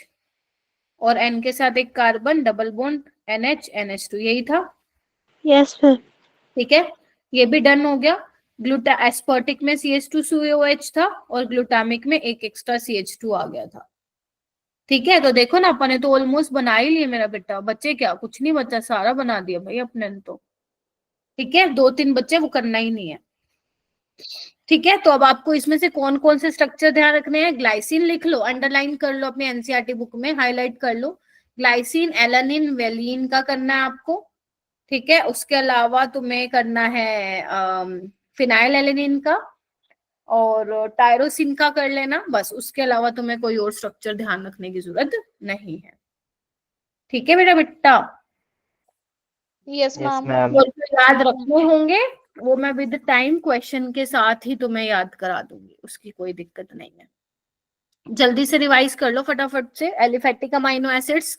और N के साथ एक carbon, double bond NH NH2, यही था। Yes, sir. ठीक है, ये भी डन हो गया। एस्पर्टिक में CH2COH था और ग्लूटामिक में एक एक्स्ट्रा CH2 आ गया था। ठीक है, तो देखो ना अपने तो ऑलमोस्ट बना ही लिए मेरा बेटा, बच्चे क्या, कुछ नहीं बचा, सारा बना दिया भाई अपने ने तो। ठीक है, 2-3 बच्चे वो करना ही नहीं है। ठीक है, तो अब आपको इसमें से कौन कौन से स्ट्रक्चर ध्यान रखने हैं। ग्लाइसिन लिख लो, अंडरलाइन कर लो अपने एनसीईआरटी बुक में, हाईलाइट कर लो। ग्लाइसिन, एलानिन, वेलिन का करना है आपको। ठीक है, उसके अलावा तुम्हें करना है फिनाइल एलेनिन का और टायरोसिन का कर लेना, बस। उसके अलावा तुम्हें कोई और स्ट्रक्चर ध्यान रखने की जरूरत नहीं है। ठीक है मेरा बेटा, यस मैम। और जो याद रखने होंगे वो मैं विद टाइम क्वेश्चन के साथ ही तुम्हें याद करा दूंगी, उसकी कोई दिक्कत नहीं है। जल्दी से रिवाइज कर लो फटाफट से। Aliphatic amino acids,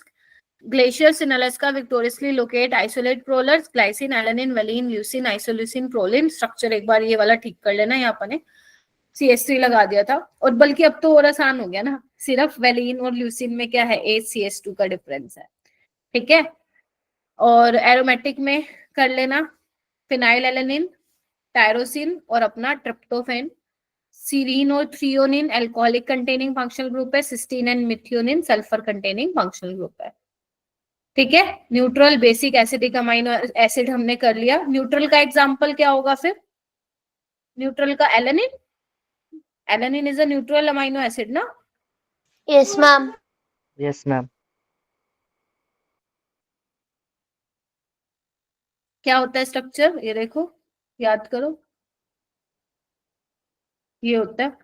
glaciers in Alaska victoriously locate isolate prowlers, glycine, alanine, valine, leucine, isoleucine, proline. Structure एक बार ये वाला ठीक कर लेना, यहाँ पर CH3 लगा दिया था, और बल्कि अब तो और आसान हो गया ना, सिर्फ वेलिन और ल्यूसिन में क्या है, 8 CH2 का डिफरेंस है। ठीक है, और एरोमेटिक में कर लेना फिनाइल एलेनिन, टायरोसिन और अपना ट्रिप्टोफेन। सीरीन और threonine alcoholic containing functional group है, cysteine and methionine sulphur containing functional group है। ठीक है, neutral basic acidic amino acid हमने कर लिया। न्यूट्रल का एग्जांपल क्या होगा फिर? न्यूट्रल का alanine, alanine is a neutral amino acid ना। Yes ma'am. Yes, ma'am. क्या होता है स्ट्रक्चर, ये देखो, याद करो, ये होता है।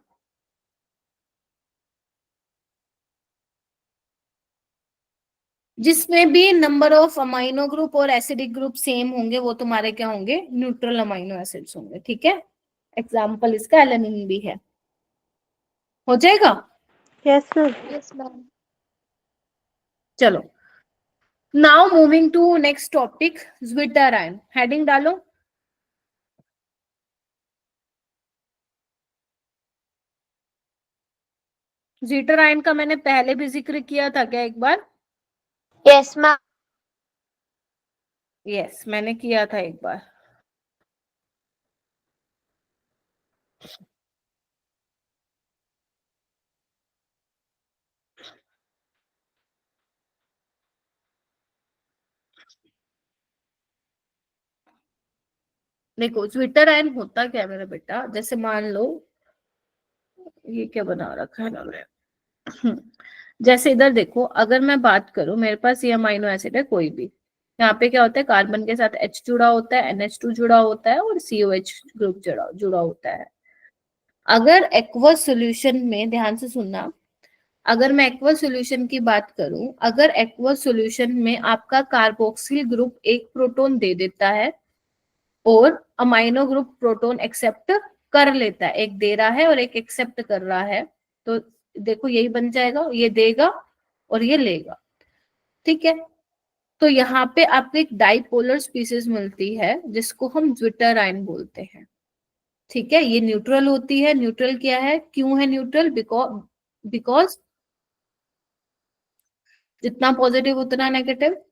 जिसमें भी नंबर ऑफ अमाइनो ग्रुप और एसिडिक ग्रुप सेम होंगे वो तुम्हारे क्या होंगे? न्यूट्रल अमाइनो एसिड्स होंगे। ठीक है, एग्जाम्पल इसका एलेनिन भी है। हो जाएगा? Yes ma'am. Yes ma'am. चलो, now moving to next topic, zwitterion. Heading डालो। ज्विटराइन का मैंने पहले भी जिक्र किया था क्या एक बार? Yes ma'am. यस, मैंने किया था एक बार। देखो, ज्विटराइन होता क्या है मेरा बेटा, जैसे मान लो ये क्या बना रखा है ना मैंने। जैसे इधर देखो, अगर मैं बात करूं, मेरे पास ये अमाइनो एसिड है कोई भी, यहाँ पे क्या होता है, कार्बन के साथ H जुड़ा होता है, NH2 जुड़ा होता है और COH ग्रुप जुड़ा जुड़ा होता है। अगर एक्वस सॉल्यूशन में, ध्यान से सुनना, अगर मैं एक्वस सॉल्यूशन की बात करूं, अगर एक्वस सॉल्यूशन में आपका कार्बोक्सिल ग्रुप एक प्रोटॉन दे देता है और अमाइनो ग्रुप प्रोटॉन एक्सेप्ट कर लेता है, एक दे रहा है और एक एक्सेप्ट कर रहा है, तो देखो यही बन जाएगा, ये देगा और ये लेगा। ठीक है, तो यहाँ पे आपको एक डाइपोलर स्पीसीज मिलती है जिसको हम ज्विटराइन बोलते हैं। ठीक है, ये न्यूट्रल होती है। न्यूट्रल क्या है, क्यों है न्यूट्रल? बिकॉज जितना पॉजिटिव उतना नेगेटिव।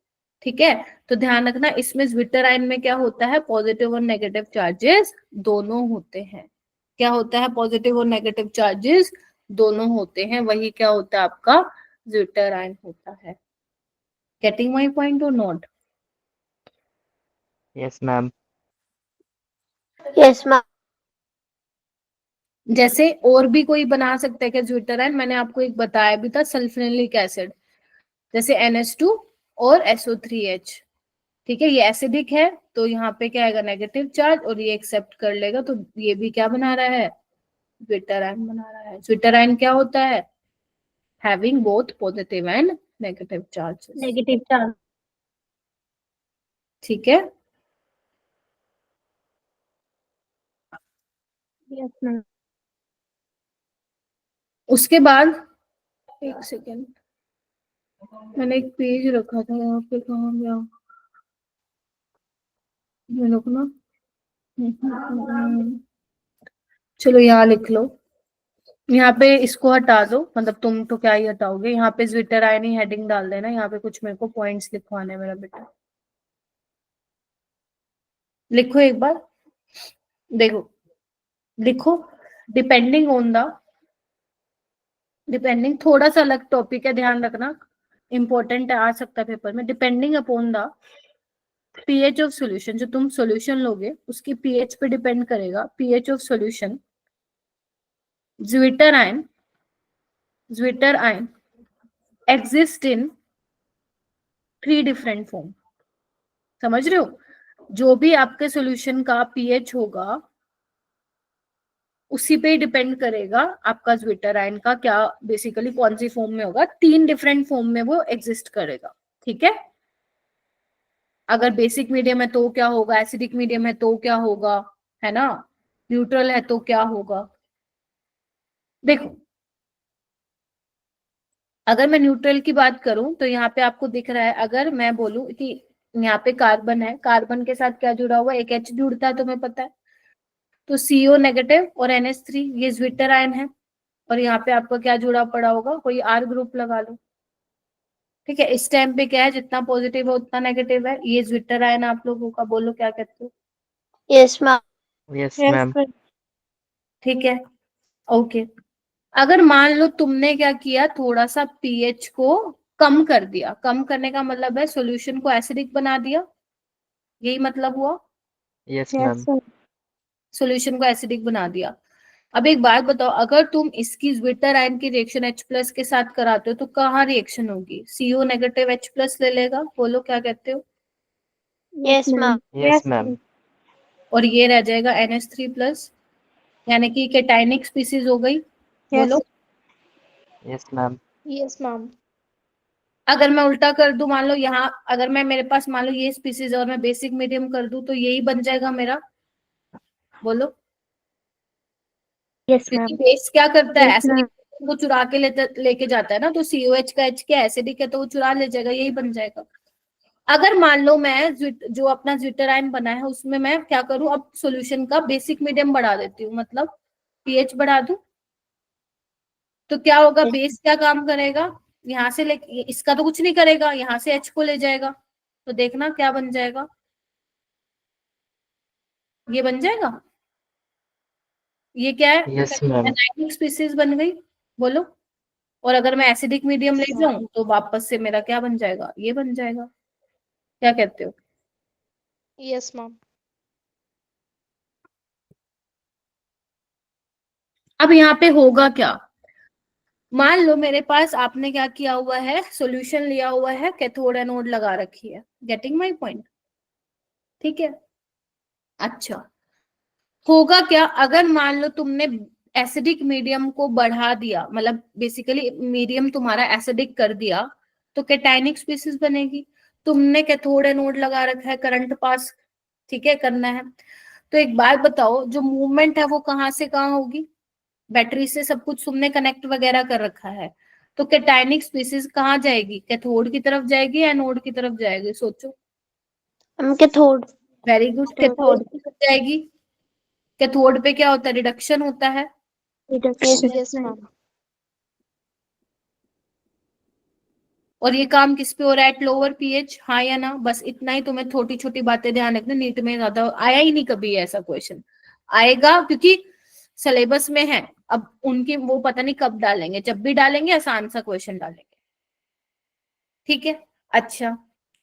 ठीक है, तो ध्यान रखना, इसमें ज्विटराइन में क्या होता है, पॉजिटिव और नेगेटिव चार्जेस दोनों होते हैं। क्या होता है? पॉजिटिव और नेगेटिव चार्जेस दोनों होते हैं, वही क्या होता है आपका ज्विटराइन होता है। गेटिंग माई पॉइंट और not? Yes, ma'am. Yes ma'am. जैसे और भी कोई बना सकता है क्या ज्विटराइन? मैंने आपको एक बताया भी था, सल्फ्यूरिक एसिड, जैसे NH2 और SO3H। ठीक है, ये एसिडिक है तो यहाँ पे क्या आएगा, नेगेटिव चार्ज, और ये एक्सेप्ट कर लेगा, तो ये भी क्या बना रहा है, ज्विटराइन बना रहा है। ज्विटराइन क्या होता है? Having both positive and negative charges. Negative charge. ठीक है, यस मैम। उसके बाद एक सेकेंड, मैंने एक पेज रखा था यहाँ पे, कहाँ गया ये लोग ना। चलो यहाँ लिख लो, यहाँ पे इसको हटा दो, मतलब तुम तो क्या ही हटाओगे, यहाँ पे ज्विटराइन ही हेडिंग डाल देना, यहाँ पे कुछ मेरे को पॉइंट्स लिखवाने मेरा बेटा। लिखो एक बार, देखो, लिखो, डिपेंडिंग ऑन द, डिपेंडिंग थोड़ा सा अलग टॉपिक है, ध्यान रखना, इंपॉर्टेंट है, आ सकता है पेपर में। Depending upon the pH of solution, जो तुम सॉल्यूशन लोगे उसकी पीएच पे डिपेंड करेगा, pH of solution, ज्विटराइन ज्विटराइन exist in 3 different form. समझ रहे हो? जो भी आपके सॉल्यूशन का पीएच होगा उसी पे डिपेंड करेगा आपका ज्विटराइन का क्या, बेसिकली कौन सी फॉर्म में होगा। 3 डिफरेंट फॉर्म में वो एग्जिस्ट करेगा। ठीक है, अगर बेसिक मीडियम है तो क्या होगा, एसिडिक मीडियम है तो क्या होगा, है ना, न्यूट्रल है तो क्या होगा। देखो, अगर मैं न्यूट्रल की बात करूं तो यहाँ पे आपको दिख रहा है, अगर मैं बोलूं कि यहाँ पे कार्बन है, कार्बन के साथ क्या जुड़ा हुआ है, एक H जुड़ता है, तुम्हें पता है, तो CO नेगेटिव और NH3, ये ज्विटराइन है, और यहाँ पे आपको क्या जुड़ा पड़ा होगा, कोई R ग्रुप लगा लो। ठीक है, इस टाइम पे क्या है, जितना पॉजिटिव है उतना नेगेटिव है, ये ज्विटराइन आप लोगों का, बोलो क्या कहते हो? Yes ma'am. Yes, yes ma'am. Ma'am. ठीक है, ओके। अगर मान लो तुमने क्या किया, थोड़ा सा पीएच को कम कर दिया। कम करने का मतलब है सॉल्यूशन को एसिडिक बना दिया, यही मतलब हुआ। Yes yes ma'am. Sir. Solution को एसिडिक बना दिया। अब एक बात बताओ, अगर तुम इसकी ज्विटर आयन की रिएक्शन H प्लस के साथ कराते हो तो कहाँ रिएक्शन होगी? CO नेगेटिव H प्लस ले लेगा, बोलो क्या कहते हो? Yes ma'am. Yes ma'am. और ये रह जाएगा NH3 प्लस, यानी कि कैटायनिक स्पीसीज हो गई, बोलो। Yes ma'am. Yes ma'am. अगर मैं उल्टा कर दूं, मान लो यहाँ, अगर मैं, मेरे पास मान लो ये स्पीसीज और मैं बेसिक मीडियम कर दूं तो यही बन जाएगा मेरा, बोलो। यस क्योंकि मैम। बेस क्या करता है, Yes, एसिडिक ma'am. को चुरा के लेके जाता है ना, तो COH का H क्या एसिडिक है तो वो चुरा ले जाएगा, यही बन जाएगा। अगर मान लो मैं जो अपना ज्विटर आयन बना है उसमें मैं क्या करूं, अब सॉल्यूशन का बेसिक मीडियम बढ़ा देती हूँ, मतलब पीएच बढ़ा दूं, तो क्या होगा, बेस क्या काम करेगा, यहाँ से ले, इसका तो कुछ नहीं करेगा, यहाँ से H को ले जाएगा, तो देखना क्या बन जाएगा, ये बन जाएगा। ये क्या है, यस मैम। एनाइनिक स्पीसीज बन गई, बोलो। और अगर मैं एसिडिक मीडियम ले जाऊं तो वापस से मेरा क्या बन जाएगा, ये बन जाएगा। क्या कहते हो? Yes ma'am. अब यहाँ पे होगा क्या, मान लो मेरे पास आपने क्या किया हुआ है, सॉल्यूशन लिया हुआ है, कैथोड एनोड लगा रखी है, गेटिंग माय पॉइंट? ठीक है। अच्छा, होगा क्या अगर मान लो तुमने एसिडिक मीडियम को बढ़ा दिया, मतलब बेसिकली मीडियम तुम्हारा एसिडिक कर दिया, तो कैटायनिक स्पीसीज बनेगी। तुमने कैथोड एनोड लगा रखा है, करंट पास, ठीक है, करना है, तो एक बात बताओ, जो मूवमेंट है वो कहाँ से कहाँ होगी? बैटरी से सब कुछ तुमने कनेक्ट वगैरह कर रखा है, तो कैटायनिक स्पीसीज कहाँ जाएगी? कैथोड की तरफ जाएगी या एनोड की तरफ जाएगी, सोचो। हम कैथोड। वेरी गुड, कैथोड की तरफ जाएगी। कैथोड पे क्या होता है, रिडक्शन होता है। Yes ma'am. और ये काम किस पे हो रहा है, एट लोअर पीएच, हाँ या ना? बस इतना ही तुम्हें छोटी छोटी बातें ध्यान रखना, नीट में ज्यादा आया ही नहीं कभी ऐसा क्वेश्चन, आएगा क्योंकि सिलेबस में है। अब उनकी वो पता नहीं कब डालेंगे, जब भी डालेंगे आसान सा क्वेश्चन डालेंगे, ठीक है। अच्छा,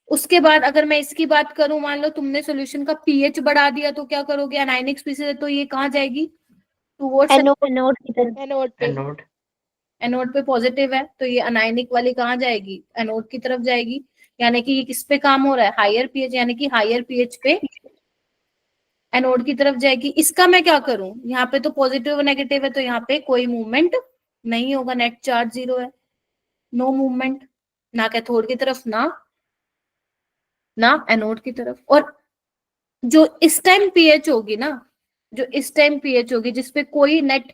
उसके बाद अगर मैं इसकी बात करूं, मान लो तुमने सॉल्यूशन का पीएच बढ़ा दिया तो क्या करोगे, अनायनिक स्पीसीज है तो ये कहाँ जाएगी, टुवर्ड्स एनोड की तरफ। एनोड पे। एनोड। एनोड पे पॉजिटिव है, तो ये अनायनिक वाली कहाँ जाएगी, एनोड की तरफ जाएगी। यानी कि ये किस पे काम हो रहा है, हायर पीएच, यानी कि हायर पीएच पे एनोड की तरफ जाएगी। इसका मैं क्या करूं, यहाँ पे तो पॉजिटिव नेगेटिव है, तो यहाँ पे कोई मूवमेंट नहीं होगा, नेट चार्ज 0 है, नो मूवमेंट, ना कैथोड की तरफ ना एनोड की तरफ। और जो इस टाइम पीएच होगी ना, जो इस टाइम पीएच होगी जिसपे कोई नेट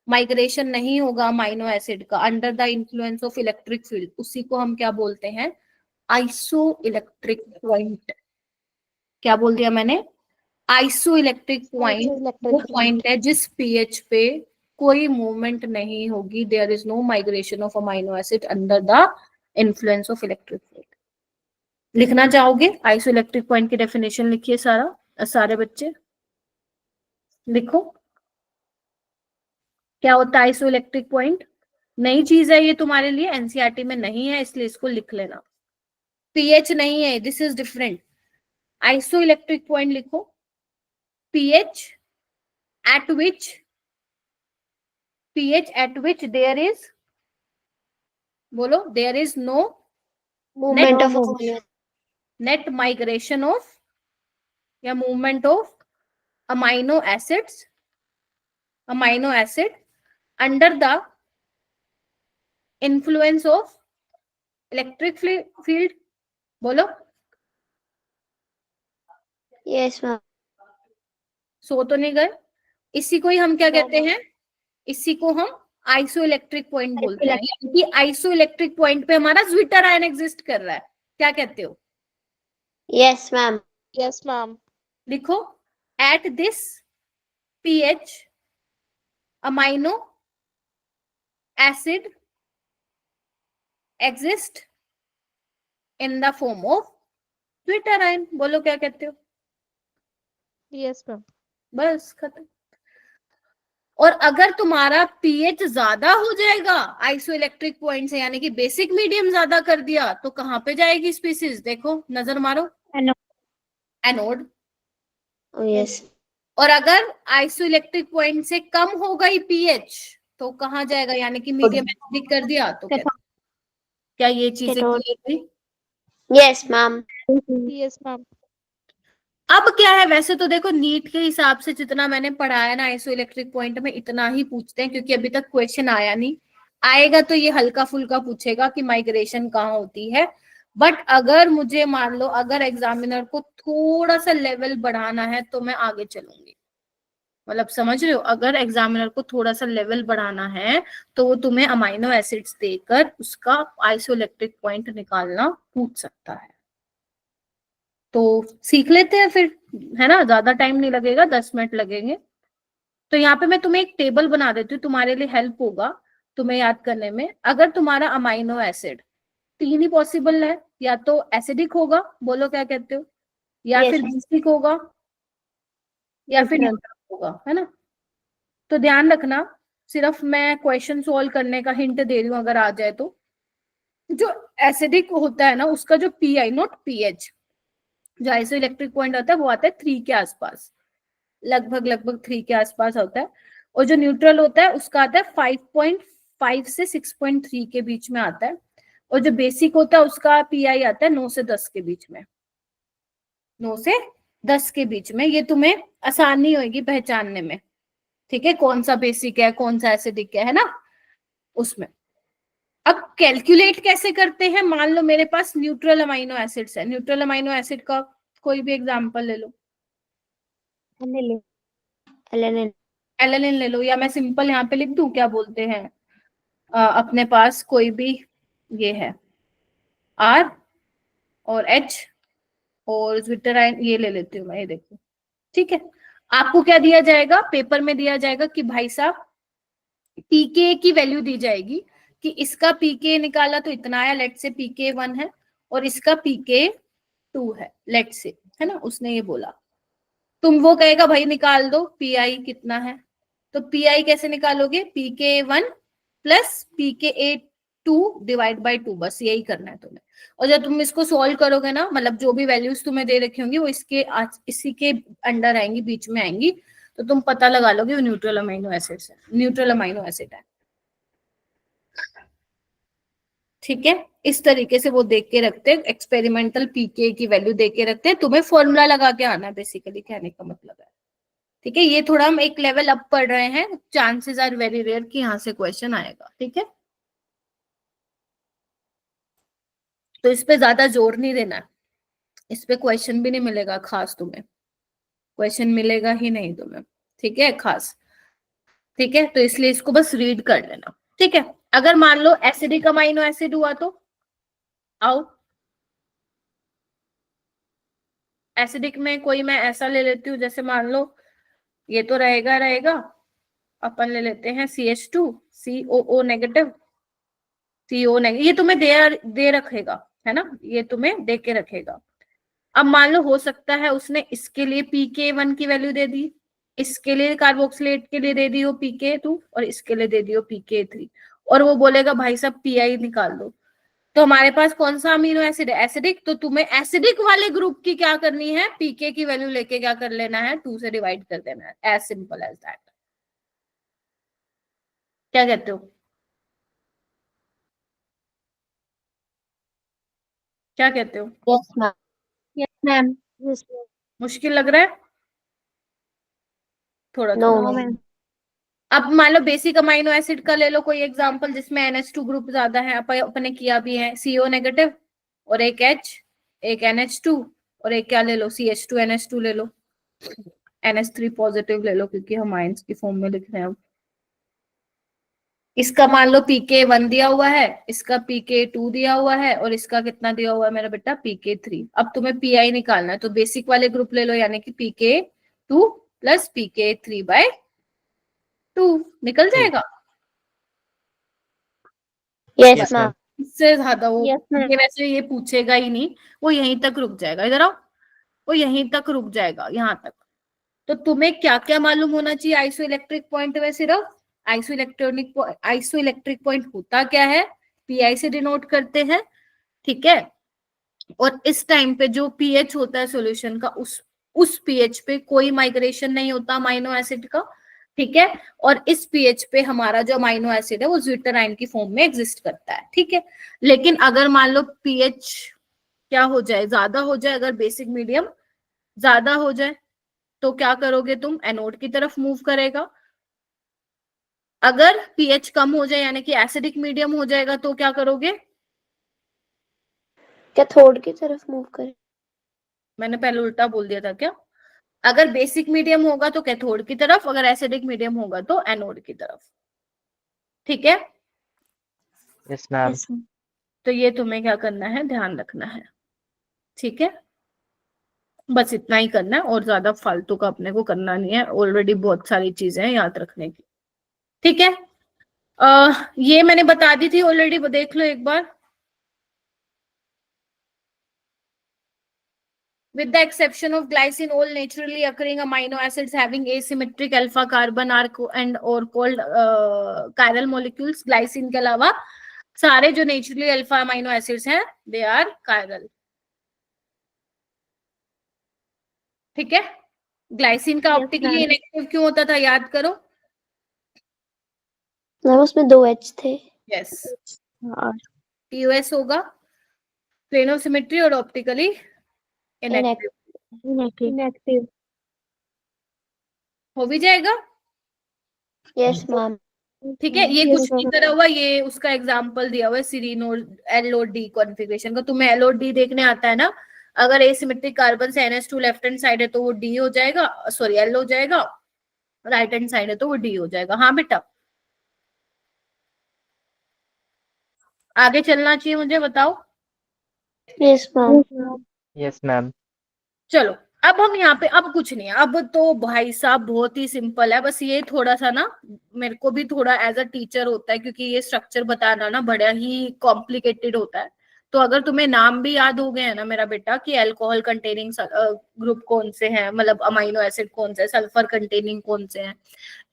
माइग्रेशन नहीं होगा अमाइनो एसिड का under the influence of electric field, उसी को हम क्या बोलते हैं, आइसो इलेक्ट्रिक पॉइंट। क्या बोल दिया मैंने, आइसो इलेक्ट्रिक पॉइंट। वो इलेक्ट्रिक पॉइंट है जिस पीएच पे कोई मूवमेंट नहीं होगी, there is no migration of amino acid under the influence of electric field. लिखना चाहोगे, आइसो इलेक्ट्रिक पॉइंट की डेफिनेशन लिखिए सारे बच्चे लिखो। क्या होता है आइसो इलेक्ट्रिक पॉइंट? नई चीज है ये तुम्हारे लिए, एनसीईआरटी में नहीं है, इसलिए इसको लिख लेना। पीएच नहीं है, this is different. Iso electric point लिखो, pH at which there is, बोलो, there is no movement of net migration of या movement of amino acid under the influence of electric field, बोलो। Yes ma'am. सो तो नहीं गए? इसी को ही हम क्या कहते हैं, इसी को हम आइसो इलेक्ट्रिक पॉइंट बोलते हैं, यानी कि आइसो इलेक्ट्रिक पॉइंट पे हमारा ज्विटर आयन एग्जिस्ट कर रहा है। क्या कहते हो? Yes ma'am. Yes ma'am. लिखो, at this pH amino acid exist in the form of zwitter ion, बोलो क्या कहते हो? Yes ma'am. बस खत्म। और अगर तुम्हारा पीएच ज्यादा हो जाएगा आइसोइलेक्ट्रिक पॉइंट से, यानी कि बेसिक मीडियम ज्यादा कर दिया, तो कहाँ पे जाएगी स्पीसीज? देखो नजर मारो, एनोड। यस और अगर आइसोइलेक्ट्रिक पॉइंट से कम हो गई पीएच तो कहाँ जाएगा? यानी कि मीडियम एसिडिक कर दिया तो क्या ये चीजें कैथोड। क्लियर हुई? Yes ma'am. Yes ma'am. अब क्या है, वैसे तो देखो नीट के हिसाब से जितना मैंने पढ़ाया ना आइसोइलेक्ट्रिक पॉइंट में, इतना ही पूछते हैं, क्योंकि अभी तक क्वेश्चन आया नहीं। आएगा तो ये हल्का फुल्का पूछेगा कि माइग्रेशन कहाँ होती है। बट अगर मुझे मान लो अगर एग्जामिनर को थोड़ा सा लेवल बढ़ाना है तो मैं आगे चलूंगी। मतलब समझ रहे हो, अगर एग्जामिनर को थोड़ा सा लेवल बढ़ाना है तो वो तुम्हें अमाइनो एसिड्स देकर उसका आइसोइलेक्ट्रिक पॉइंट निकालना पूछ सकता है। तो सीख लेते हैं फिर, है ना, ज्यादा टाइम नहीं लगेगा, 10 मिनट लगेंगे। तो यहाँ पे मैं तुम्हें एक टेबल बना देती हूँ, तुम्हारे लिए हेल्प होगा तुम्हें याद करने में। अगर तुम्हारा अमाइनो एसिड 3 ही पॉसिबल है, या तो एसिडिक होगा, बोलो क्या कहते हो, या Yes. फिर बेसिक होगा, या फिर न्यूट्रल होगा, है ना। तो ध्यान रखना, सिर्फ मैं क्वेश्चन सोल्व करने का हिंट दे रही हूँ, अगर आ जाए तो। जो एसिडिक होता है ना उसका जो पीआई नॉट पीएच, जो आइसोइलेक्ट्रिक पॉइंट होता है वो आता है 3 के आसपास, लगभग 3 के आसपास होता है। और जो न्यूट्रल होता है उसका आता है 5.5 से 6.3 के बीच में आता है। और जो बेसिक होता है उसका पीआई आता है 9 से 10 के बीच में, 9 से 10 के बीच में। ये तुम्हें आसानी होगी पहचानने में, ठीक है, कौन सा बेसिक है कौन सा एसिडिक है ना उसमें। अब कैलकुलेट कैसे करते हैं? मान लो मेरे पास न्यूट्रल अमाइनो एसिड्स है, न्यूट्रल अमाइनो एसिड का कोई भी एग्जांपल ले लो, एलेनिन। एलेनिन ले लो, या मैं सिंपल यहाँ पे लिख दूं, क्या बोलते हैं, अपने पास कोई भी ये है आर और एच और ज्विटराइन, ये ले लेती हूँ मैं, ये देखो, ठीक है। आपको क्या दिया जाएगा पेपर में? दिया जाएगा कि भाई साहब पीके की वैल्यू दी जाएगी कि इसका पीके निकाला तो इतना आया, लेट से पीके 1 है और इसका पीके 2 है, लेट से, है ना, उसने ये बोला। तुम वो कहेगा भाई निकाल दो पीआई कितना है, तो पीआई कैसे निकालोगे? पीके 1 प्लस पीके 2 डिवाइड बाई 2, बस यही करना है तुम्हें। और जब तुम इसको सॉल्व करोगे ना, मतलब जो भी वैल्यूज तुम्हें दे रखी होंगी वो इसी के अंडर आएंगी, बीच में आएंगी, तो तुम पता लगा लोगे वो न्यूट्रल अमाइनो एसिड है, न्यूट्रल अमाइनो एसिड है, ठीक है। इस तरीके से वो देख के रखते हैं, एक्सपेरिमेंटल पीके की वैल्यू देख के रखते हैं, तुम्हें फॉर्मूला लगा के आना है, बेसिकली कहने का मतलब है, ठीक है। ये थोड़ा हम एक लेवल अप पढ़ रहे हैं, चांसेस आर वेरी रेयर कि यहाँ से क्वेश्चन आएगा, ठीक है। तो इस पे ज्यादा जोर नहीं देना है, इस पे क्वेश्चन भी नहीं मिलेगा खास, तुम्हें क्वेश्चन मिलेगा ही नहीं तुम्हें, ठीक है, खास, ठीक है। तो इसलिए इसको बस रीड कर लेना, ठीक है। अगर मान लो एसिडिक अमाइनो एसिड हुआ तो आओ, एसिडिक में कोई मैं ऐसा ले लेती हूँ, जैसे मान लो ये तो रहेगा अपन ले लेते हैं CH2 COO negative, CO negative, ये तुम्हें दे रखेगा, है ना, ये तुम्हें दे के रखेगा। अब मान लो हो सकता है उसने इसके लिए pK1 की वैल्यू दे दी, इसके लिए कार्बोक्सिलेट के लिए दे दी हो pK2 और इसके लिए दे दी हो pK3, और वो बोलेगा भाई साहब पीआई निकाल दो। तो हमारे पास कौन सा अमीनो एसिड है? एसिडिक। तो तुम्हें एसिडिक वाले ग्रुप की क्या करनी है? पीके की वैल्यू लेके क्या कर लेना है? 2 से डिवाइड कर देना है, एज सिंपल एज दैट। क्या कहते हो? क्या कहते हो? Yes ma'am. Yes ma'am. Yes ma'am. मुश्किल लग रहा है थोड़ा नो थोड़ा? मैम। अब मान लो बेसिक अमाइनो एसिड का ले लो कोई एग्जांपल जिसमें NH2 ग्रुप ज्यादा है, अपने किया भी है, CO नेगेटिव और एक H, एक NH2 और एक क्या ले लो, CH2 NH2 ले लो, NH3 पॉजिटिव ले लो क्योंकि हम आयंस की फॉर्म में लिख रहे हैं। अब इसका मान लो pK1 दिया हुआ है, इसका pK2 दिया हुआ है और इसका कितना दिया हुआ है मेरा बेटा? pK3। अब तुम्हें पीआई निकालना है, तो बेसिक वाले ग्रुप ले लो, यानी कि pK2 प्लस pK3/2 निकल जाएगा। Yes Yes, ma'am. ma'am. इससे ज्यादा वो Yes, ma'am. ये वैसे ये पूछेगा ही नहीं, वो यहीं तक रुक जाएगा, इधर आओ, वो यहीं तक रुक जाएगा, यहाँ तक, तो तुम्हें क्या क्या मालूम होना चाहिए आइसोइलेक्ट्रिक पॉइंट में? सिर्फ आइसोइलेक्ट्रिक पॉइंट होता क्या है, पीआई से डिनोट करते हैं, ठीक है। और इस टाइम पे जो पीएच होता है सॉल्यूशन का, उस पीएच पे कोई माइग्रेशन नहीं होता अमाइनो एसिड का, ठीक है। और इस पीएच पे हमारा जो अमाइनो एसिड है वो ज्यूटराइन की फॉर्म में एग्जिस्ट करता है, ठीक है। लेकिन अगर मान लो पीएच क्या हो जाए, ज्यादा हो जाए, अगर बेसिक मीडियम ज्यादा हो जाए तो क्या करोगे तुम? एनोड की तरफ मूव करेगा। अगर पीएच कम हो जाए यानी कि एसिडिक मीडियम हो जाएगा तो क्या करोगे? कैथोड की तरफ मूव करें। मैंने पहले उल्टा बोल दिया था क्या? अगर बेसिक मीडियम होगा तो कैथोड की तरफ, अगर एसिडिक मीडियम होगा तो एनोड की तरफ, ठीक है। Yes, ma'am. तो ये तुम्हें क्या करना है, ध्यान रखना है, ठीक है। बस इतना ही करना है और ज्यादा फालतू का अपने को करना नहीं है, ऑलरेडी बहुत सारी चीजें हैं याद रखने की, ठीक है। ये मैंने बता दी थी ऑलरेडी, देख लो एक बार। With the exception of glycine, all naturally occurring amino acids having asymmetric alpha carbon are or called chiral molecules. Glycine के अलावा सारे जो naturally alpha amino acids हैं, they are chiral. ठीक है। ग्लाइसिन का ऑप्टिकली इनएक्टिव क्यों होता था, याद करो। मैम उसमें 2 H थे। यस, पीओएस होगा, प्लेन ऑफ सिमेट्री, और ऑप्टिकली इनएक्टिव इनएक्टिव। हो भी जाएगा। Yes ma'am. ठीक है, ये Yes, कुछ नहीं करा हुआ, ये उसका एग्जांपल दिया हुआ है सीरीन और एल और डी कॉन्फ़िगरेशन का। तुम्हें एल और डी देखने आता है ना? अगर एसिमेट्रिक कार्बन से NH2 लेफ्ट हैंड साइड है तो वो डी हो जाएगा, सॉरी एल हो जाएगा, राइट हैंड साइड है तो वो डी हो जाएगा। हाँ बेटा, आगे चलना चाहिए मुझे, बताओ। Yes ma'am. Yes, ma'am. चलो, अब हम यहाँ पे, अब कुछ नहीं है, अब तो भाई साहब बहुत ही सिंपल है। बस ये थोड़ा सा ना, मेरे को भी थोड़ा एज अ टीचर होता है, क्योंकि ये स्ट्रक्चर बताना ना बड़ा ही कॉम्प्लिकेटेड होता है। तो अगर तुम्हें नाम भी याद हो गए हैं ना मेरा बेटा, कि अल्कोहल कंटेनिंग ग्रुप कौन से हैं, मतलब अमाइनो एसिड कौन से हैं, सल्फर कंटेनिंग कौन से हैं,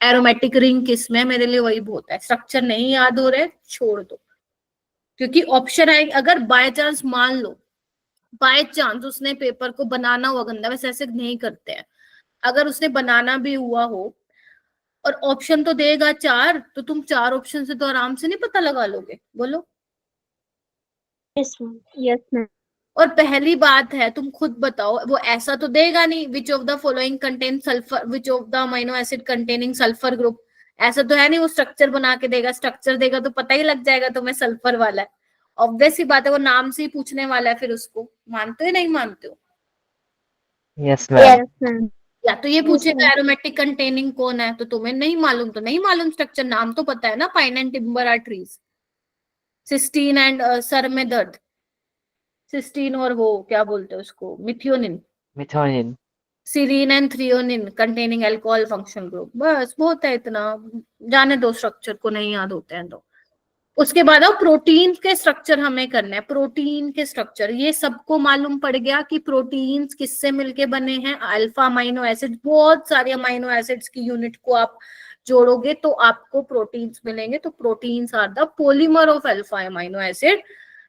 एरोमेटिक रिंग किस में है, मेरे लिए वही बहुत है। स्ट्रक्चर नहीं याद हो रहे, छोड़ दो, क्योंकि ऑप्शन है, अगर बाय चांस मान लो, बाय चांस उसने पेपर को बनाना हुआ गंदा, वैसे ऐसे नहीं करते हैं, अगर उसने बनाना भी हुआ हो और ऑप्शन तो देगा 4, तो तुम 4 ऑप्शन से तो आराम से नहीं पता लगा लोगे, बोलो। Yes ma'am. और पहली बात है, तुम खुद बताओ, वो ऐसा तो देगा नहीं which of the following contain sulphur, which of the amino acid containing sulphur group, ऐसा तो है नहीं। वो स्ट्रक्चर बना के देगा, स्ट्रक्चर देगा तो पता ही लग जाएगा तुम्हें सल्फर वाला है। ऑब्वियस ही बात है, वो नाम से ही पूछने वाला है, फिर उसको मानते हो नहीं मानते हो? Yes, ma'am. मैम। या तो ये पूछेगा एरोमेटिक कंटेनिंग कौन है, तो तुम्हें नहीं मालूम तो नहीं मालूम, स्ट्रक्चर नाम तो पता है ना, pine and timber are trees, cysteine and sir में दर्द, सिस्टीन और वो क्या बोलते हैं उसको, methionine, Methionine. Serine and threonine containing alcohol functional group. बस बहुत है इतना, जाने दो, स्ट्रक्चर को नहीं याद होते हैं तो। उसके बाद अब प्रोटीन के स्ट्रक्चर हमें करना है, प्रोटीन के स्ट्रक्चर। ये सबको मालूम पड़ गया कि प्रोटीन्स किससे मिलके बने हैं, अल्फा अमाइनो एसिड, बहुत सारे अमाइनो एसिड्स की यूनिट को आप जोड़ोगे तो आपको प्रोटीन्स मिलेंगे। तो proteins are the polymer of alpha amino acid,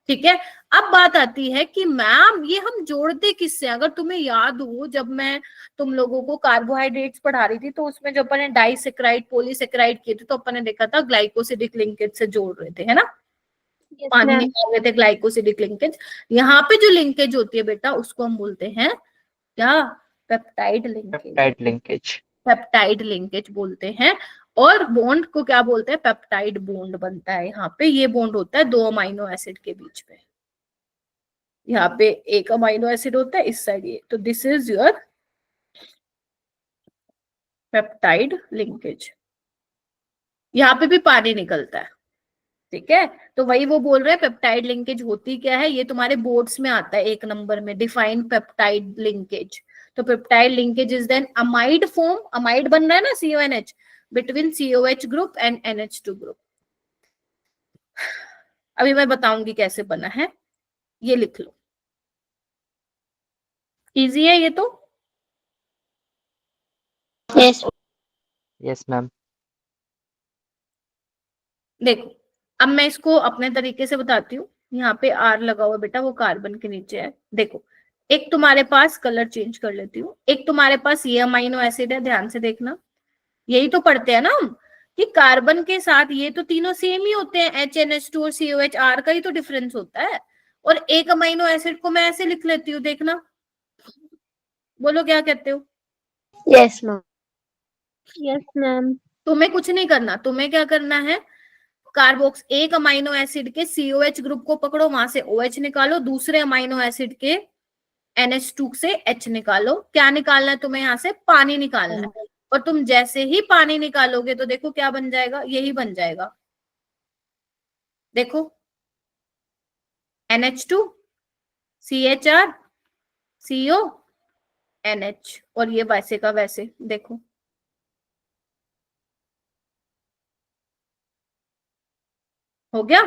ठीक है। अब बात आती है कि मैम ये हम जोड़ते किससे? अगर तुम्हें याद हो, जब मैं तुम लोगों को कार्बोहाइड्रेट्स पढ़ा रही थी तो उसमें जो अपन ने डाइसेक्राइड पॉलीसेक्राइड किए थे, तो अपन ने देखा था ग्लाइकोसिडिक लिंकेज से जोड़ रहे थे, है ना, पानी निकाल रहे थे, ग्लाइकोसिडिक लिंकेज। यहाँ पे जो लिंकेज होती है बेटा, उसको हम बोलते हैं क्या? Peptide linkage. Peptide linkage. Peptide linkage बोलते हैं। और बॉन्ड को क्या बोलते हैं? पेप्टाइड बॉन्ड बनता है। यहाँ पे ये बॉन्ड होता है 2 अमाइनो एसिड के बीच पे, यहाँ पे एक अमाइनो एसिड होता है, इस साइड ये, तो this is your peptide linkage. यहाँ पे भी पानी निकलता है, ठीक है। तो वही वो बोल रहे हैं, पेप्टाइड लिंकेज होती क्या है, ये तुम्हारे बोर्ड्स में आता है 1 नंबर में, डिफाइन पेप्टाइड लिंकेज। तो peptide linkage is then amide form, amide बन रहा है ना CONH, between COH group and NH2 group. अभी मैं बताऊंगी कैसे बना है, ये लिख लो, इजी है ये तो। Yes. Yes, ma'am. देखो अब मैं इसको अपने तरीके से बताती हूँ। यहाँ पे आर लगा हुआ बेटा, वो कार्बन के नीचे है। देखो एक तुम्हारे पास, कलर चेंज कर लेती हूँ, एक तुम्हारे पास ये अमाइनो एसिड है, ध्यान से देखना। यही तो पढ़ते हैं ना हम कि कार्बन के साथ ये तो तीनों सेम ही होते हैं, HNH2 और COH, आर का ही तो डिफरेंस होता है। और एक अमाइनो एसिड को मैं ऐसे लिख लेती हूँ, देखना, बोलो क्या कहते हो? Yes, ma'am. Yes ma'am. तुम्हें कुछ नहीं करना, तुम्हें क्या करना है, कार्बोक्स एक अमाइनो एसिड के COH ग्रुप को पकड़ो, वहां से OH निकालो, दूसरे अमाइनो एसिड के NH2 से H निकालो। क्या निकालना है तुम्हें? यहाँ से पानी निकालना है। और तुम जैसे ही पानी निकालोगे तो देखो क्या बन जाएगा, यही बन जाएगा। देखो NH2 CHR CO NH, और ये वैसे का वैसे। देखो हो गया।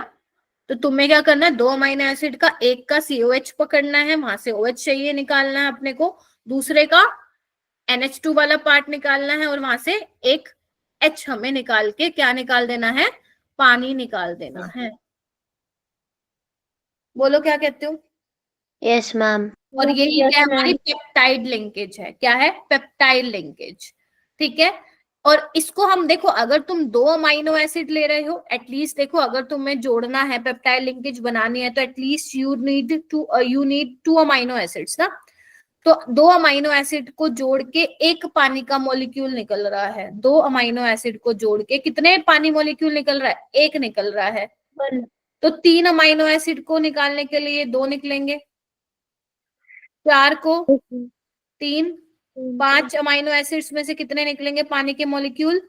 तो तुम्हें क्या करना है, दो अमाइनो एसिड का एक का COH पकड़ना है, वहां से OH चाहिए निकालना है अपने को, दूसरे का NH2 वाला पार्ट निकालना है, और वहां से एक H हमें निकाल के क्या निकाल देना है, पानी निकाल देना है। बोलो क्या कहते हो? Yes, ma'am. और यही Yes, क्या है, हमारी ma'am. पेप्टाइड लिंकेज है। क्या है? Peptide linkage. ठीक है। और इसको हम देखो, अगर तुम दो अमाइनो एसिड ले रहे हो, एटलीस्ट देखो अगर तुम्हें जोड़ना है, पेप्टाइड लिंकेज बनानी है, तो at least you need two amino acids ना। तो दो अमाइनो एसिड को जोड़ के एक पानी का मॉलिक्यूल निकल रहा है। दो अमाइनो एसिड को जोड़ के कितने पानी मॉलिक्यूल निकल रहा है? एक निकल रहा है। तो तीन अमाइनो एसिड को निकालने के लिए दो निकलेंगे, चार को तीन, पांच अमाइनो एसिड्स में से कितने निकलेंगे पानी के मॉलिक्यूल?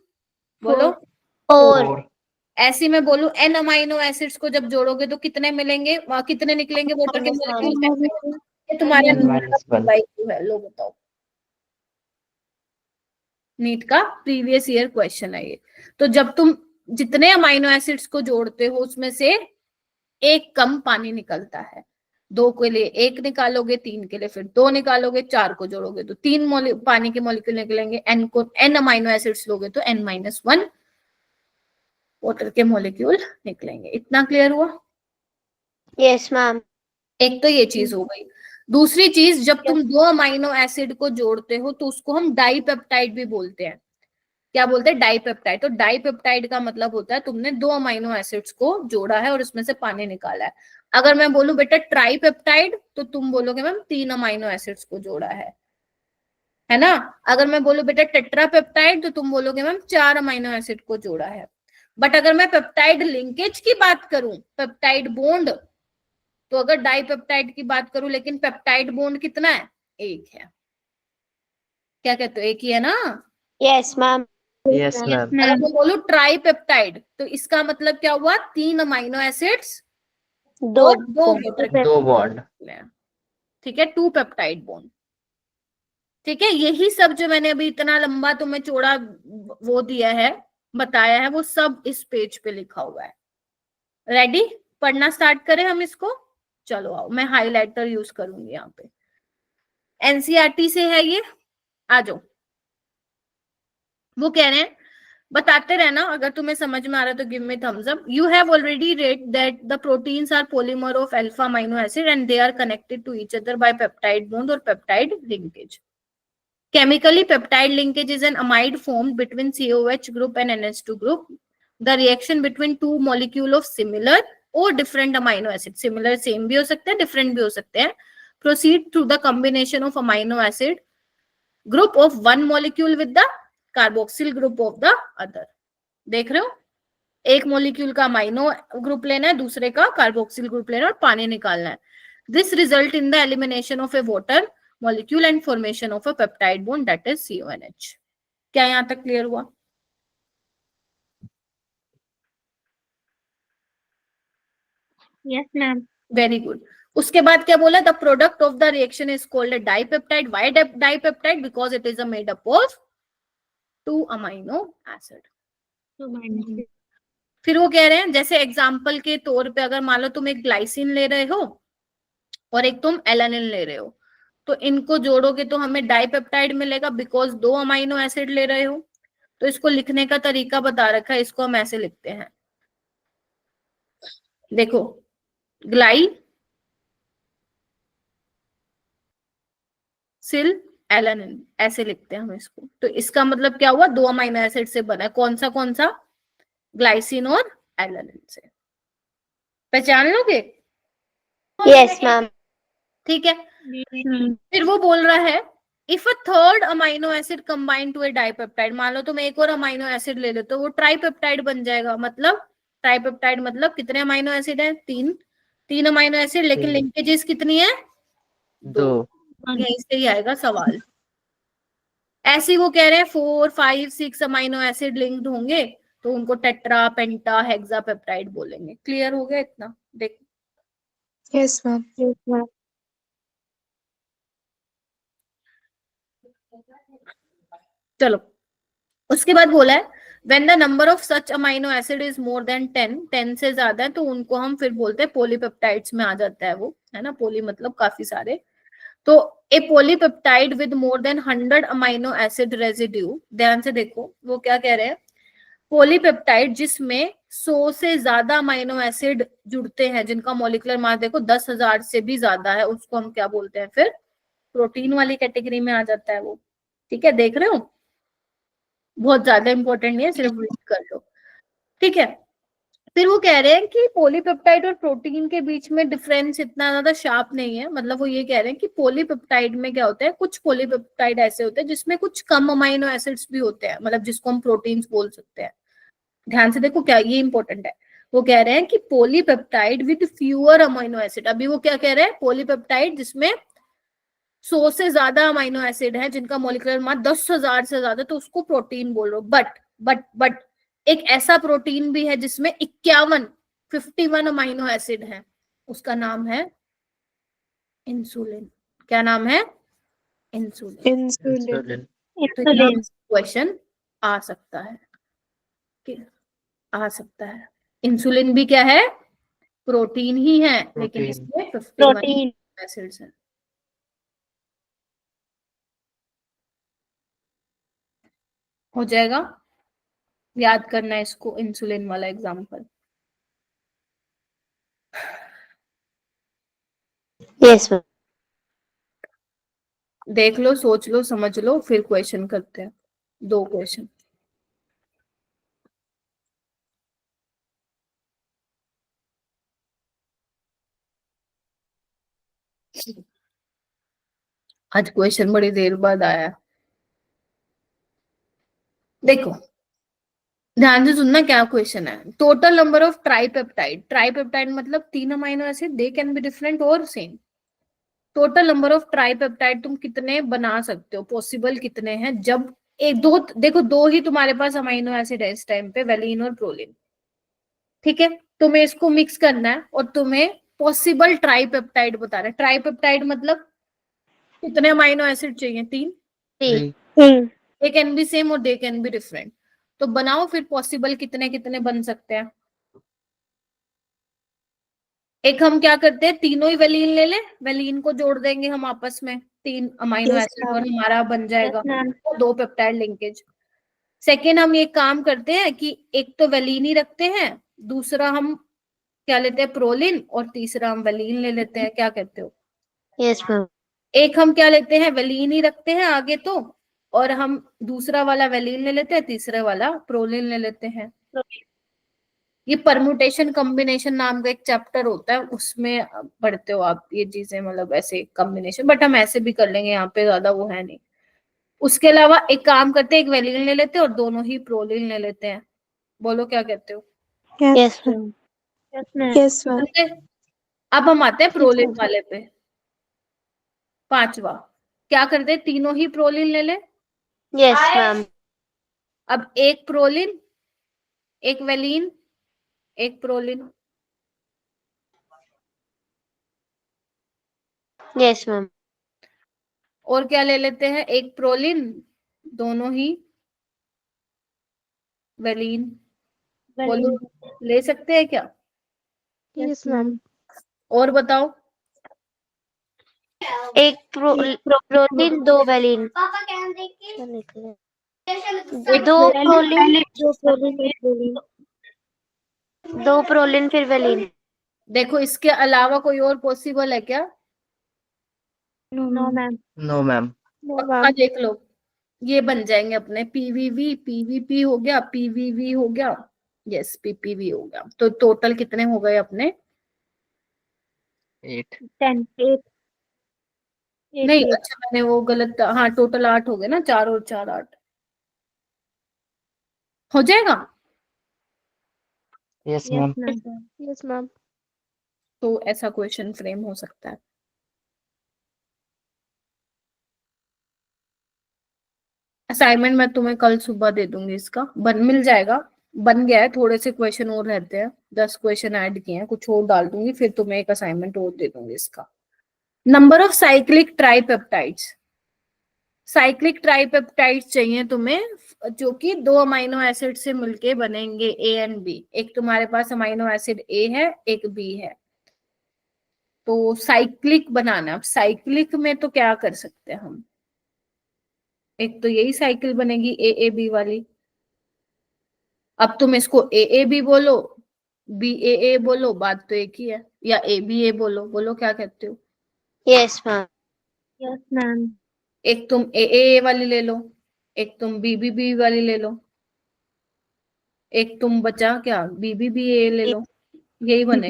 बोलो। Four. ऐसी मैं बोलूं, एन अमाइनो एसिड्स को जब जोड़ोगे तो कितने मिलेंगे, कितने निकलेंगे वाटर के मॉलिक्यूल? ये तुम्हारे -1. IQ है। लो बताओ, नीट का प्रीवियस ईयर क्वेश्चन है ये। तो जब तुम जितने अमाइनो एसिड्स को जोड़ते हो उसमें से एक कम पानी निकलता है। दो के लिए एक निकालोगे, तीन के लिए फिर दो निकालोगे, चार को जोड़ोगे तो तीन पानी के मॉलिक्यूल निकलेंगे। एन को एन अमाइनो एसिड्स लोगे तो N-1 वाटर के मॉलिक्यूल निकलेंगे। इतना क्लियर हुआ? Yes, ma'am. एक तो ये चीज हो गई। दूसरी चीज, जब तुम दो अमाइनो एसिड को जोड़ते हो तो उसको हम डाइपेप्टाइड भी बोलते हैं। क्या बोलते हैं? डाइपेप्टाइड। तो डाइपेप्टाइड का मतलब होता है तुमने दो अमाइनो एसिड्स को जोड़ा है और उसमें से पानी निकाला है। अगर मैं बोलूं बेटा ट्राइपेप्टाइड, तो तुम बोलोगे मैम तीन अमाइनो एसिड्स को जोड़ा है ना। अगर मैं बोलूं बेटा टेट्रापेप्टाइड, तो तुम बोलोगे मैम चार अमाइनो एसिड को जोड़ा है। बट अगर मैं पेप्टाइड लिंकेज की बात करूं, पेप्टाइड बॉन्ड, तो अगर डाइपेप्टाइड की बात करूं, लेकिन पेप्टाइड बॉन्ड कितना है? एक है। क्या कहते हो? एक ही है ना। Yes, ma'am. Yes, ma'am. अगर मैं बोलूं ट्राइपेप्टाइड, तो इसका मतलब क्या हुआ? तीन अमाइनो एसिड्स दो और दो वाटर। 2 bond. ठीक है, टू पेप्टाइड बॉन्ड। ठीक है, यही सब जो मैंने अभी इतना लंबा तुम्हें चौड़ा वो दिया है, बताया है, वो सब इस पेज पे लिखा हुआ है। रेडी? पढ़ना स्टार्ट करें हम इसको? चलो आओ, मैं हाइलाइटर यूज करूंगी यहाँ पे। एनसीईआरटी से है ये, आ जाओ। वो कह रहे हैं, बताते रहना, अगर तुम्हें समझ में आ रहा है तो give me thumbs up. You have already read that the proteins are polymer of alpha amino acid and they are connected to each other by peptide bond और peptide linkage. Chemically, peptide linkage is an amide formed between COH group and NH2 group. The reaction between two molecule of similar or different amino acid, similar same भी हो सकते हैं, different भी हो सकते हैं, proceed through the combination of amino acid group of one molecule with the carboxyl group of the other. देख रहे हो? एक मोलिक्यूल का अमाइनो ग्रुप लेना है, दूसरे का कार्बोक्सिल ग्रुप लेना है और पानी निकालना है। This result in the elimination of a water molecule and formation of a peptide bond, that is CONH. क्या यहां तक क्लियर हुआ? Yes ma'am. Very good. उसके बाद क्या बोला? The product of the reaction is called a dipeptide. Why dipeptide? Because it is made up of two amino acid. फिर वो कह रहे हैं, जैसे एग्जाम्पल के तौर पे, अगर मान लो तुम एक ग्लाइसिन ले रहे हो और एक तुम एलानिन ले रहे हो, तो इनको जोड़ोगे तो हमें डाइपेप्टाइड मिलेगा, बिकॉज 2 अमाइनो एसिड ले रहे हो। तो इसको लिखने का तरीका बता रखा है, इसको हम ऐसे लिखते हैं, देखो, ग्लाई सिल एलानिन, ऐसे लिखते हैं हम इसको। तो इसका मतलब क्या हुआ, 2 अमाइनो एसिड से बना है। कौन सा, ग्लाइसिन और एलानिन से। पहचान लोगे? Yes ma'am. ठीक है। फिर वो बोल रहा है if a third amino acid combine to a dipeptide, मान लो तुम एक और अमाइनो एसिड ले लो तो वो ट्राइपेप्टाइड बन जाएगा। मतलब ट्राइपेप्टाइड मतलब कितने अमाइनो एसिड है, 3 अमाइनो एसिड, लेकिन तीन। लिंकेजेस कितनी है, 2। 2। यहीं से ही आएगा सवाल। ऐसे ही वो कह रहे हैं 4, 5, 6 अमाइनो एसिड लिंक्ड होंगे तो उनको टेट्रा, पेंटा, हेक्सापेप्टाइड बोलेंगे। क्लियर हो गया इतना? देख, यस मैम। चलो उसके बाद बोला है when the number of such amino acid is more than 10 से ज्यादा है तो उनको हम फिर बोलते हैं पॉलीपेप्टाइड्स में आ जाता है वो, है ना। पॉली मतलब काफी सारे। तो a polypeptide with more than 100 amino acid residue, ध्यान से देखो वो क्या कह रहे हैं, पॉलीपेप्टाइड जिसमें 100 से ज्यादा अमाइनो एसिड जुड़ते हैं, जिनका मॉलिक्यूलर मास देखो 10,000 से भी ज्यादा है, उसको हम क्या बोलते हैं, फिर प्रोटीन वाली कैटेगरी में आ जाता है वो। ठीक है, देख रहे हो, बहुत ज्यादा इंपॉर्टेंट नहीं है, सिर्फ रीड कर लो। ठीक है। फिर वो कह रहे हैं कि पॉलीपेप्टाइड और प्रोटीन के बीच में डिफरेंस इतना ज्यादा शार्प नहीं है। मतलब वो ये कह रहे हैं कि पॉलीपेप्टाइड में क्या होता है, कुछ पॉलीपेप्टाइड ऐसे होते हैं जिसमें कुछ कम अमाइनो एसिड्स भी होते हैं, मतलब जिसको हम प्रोटीन्स बोल सकते हैं। ध्यान से देखो, क्या ये इंपॉर्टेंट है। वो कह रहे हैं कि polypeptide with fewer amino acid, अभी वो क्या कह रहे हैं, पॉलीपेप्टाइड जिसमें 100 से ज्यादा अमाइनो एसिड है, जिनका मॉलिक्यूलर मास 10,000 से ज्यादा, तो उसको प्रोटीन बोल रहे हो। बट एक ऐसा प्रोटीन भी है जिसमें 51 अमाइनो एसिड है, उसका नाम है इंसुलिन। क्या नाम है, इंसुलिन। इंसुलिन। तो यहाँ क्वेश्चन आ सकता है, आ सकता है। इंसुलिन भी क्या है, प्रोटीन ही है, लेकिन प्रोटीन। इसमें 51 प्रोटीन। एसिड्स हैं। हो जाएगा, याद करना है इसको, इंसुलिन वाला एग्जांपल। Yes ma'am. देख लो, सोच लो, समझ लो, फिर क्वेश्चन करते हैं, 2 क्वेश्चन। आज क्वेश्चन बड़ी देर बाद आया। देखो ध्यान से सुनना, क्या क्वेश्चन है। Total number of tripeptide, tripeptide मतलब 3 amino acid, they can be different और same. Total number of tripeptide तुम कितने बना सकते हो, पॉसिबल कितने हैं, जब एक दो, देखो 2 ही तुम्हारे पास अमाइनो एसिड है इस टाइम पे, वेलिन और प्रोलिन। ठीक है, तुम्हें इसको मिक्स करना है और तुम्हें पॉसिबल ट्राइपेप्टाइड बता रहे हैं। ट्राइपेप्टाइड मतलब कितने अमाइनो एसिड चाहिए, 3। 3। दे कैन बी सेम और दे कैन बी डिफरेंट। तो बनाओ फिर पॉसिबल कितने कितने बन सकते हैं। एक हम क्या करते हैं, तीनों ही वेलिन ले ले, वेलिन को जोड़ देंगे हम आपस में, 3 अमाइनो Yes, एसिड, ma'am. और हमारा बन जाएगा मैम। 2 peptide linkage. सेकेंड हम ये काम करते हैं कि एक तो वेलिन ही रखते हैं, दूसरा हम क्या लेते हैं, प्रोलिन, और तीसरा हम वेलिन ले लेते हैं। क्या कहते हो? Yes ma'am. एक हम क्या लेते हैं, वेलिन ही रखते हैं आगे तो, और हम दूसरा वाला वेलिन ले लेते हैं, तीसरे वाला प्रोलिन ले लेते हैं। ये परम्यूटेशन कॉम्बिनेशन नाम का एक चैप्टर होता है, उसमें पढ़ते हो आप ये चीजें, मतलब ऐसे कॉम्बिनेशन, बट हम ऐसे भी कर लेंगे, यहाँ पे ज्यादा वो है नहीं। उसके अलावा एक काम करते हैं, एक वेलिन ले लेते हैं और दोनों ही प्रोलिन ले लेते हैं। बोलो क्या कहते हो? Yes ma'am. Yes, ma'am. ठीक है, अब हम आते हैं प्रोलिन वाले पे, 5वां। क्या करते हैं, तीनों ही प्रोलिन ले ले। Yes ma'am. अब एक प्रोलिन, एक वेलिन, एक प्रोलिन। Yes ma'am. और क्या ले लेते हैं, एक प्रोलिन, दोनों ही वेलिन। बोलो, ले सकते हैं क्या? Yes, ma'am. और बताओ, एक प्रोटीन, दो वेलिन। क्या निकले? दो प्रोलीन, दो प्रोलीन फिर वेलिन। देखो इसके अलावा कोई और पॉसिबल है क्या? No ma'am. No, ma'am. पक्का देख लो, ये बन जाएंगे अपने पीवीवी, पीवीपी हो गया, पीवीवी हो गया, यस पीपीवी हो गया। तो टोटल कितने हो गए अपने? 8. 10 8 नहीं अच्छा मैंने वो गलत, हाँ टोटल 8 हो गए ना, 4 और 4 8 हो जाएगा। Yes, ma'am. Yes ma'am. तो ऐसा क्वेश्चन फ्रेम हो सकता है। असाइनमेंट मैं तुम्हें कल सुबह दे दूंगी, इसका मिल जाएगा, बन गया है, थोड़े से क्वेश्चन और रहते हैं, 10 क्वेश्चन ऐड किए हैं, कुछ और डाल दूंगी, फिर तुम्हें एक असाइनमेंट और दे दूंगी इसका। नंबर ऑफ साइक्लिक ट्राइपेप्टाइड्स, साइक्लिक ट्राइपेप्टाइड्स चाहिए तुम्हें जो कि 2 अमाइनो एसिड से मिलके बनेंगे, ए एंड बी। एक तुम्हारे पास अमाइनो एसिड ए है, एक बी है, तो साइक्लिक बनाना। अब साइक्लिक में तो क्या कर सकते हैं हम, एक तो यही साइकिल बनेगी ए ए बी वाली। अब तुम इसको ए ए बी बोलो, बी ए बोलो, बात तो एक ही है, या ए बी ए बोलो, बोलो क्या कहते हो? Yes ma'am. Yes ma'am. एक तुम ए वाली ले लो, एक तुम बी वाली ले लो, एक तुम बचा क्या बी ए ले लो, यही बने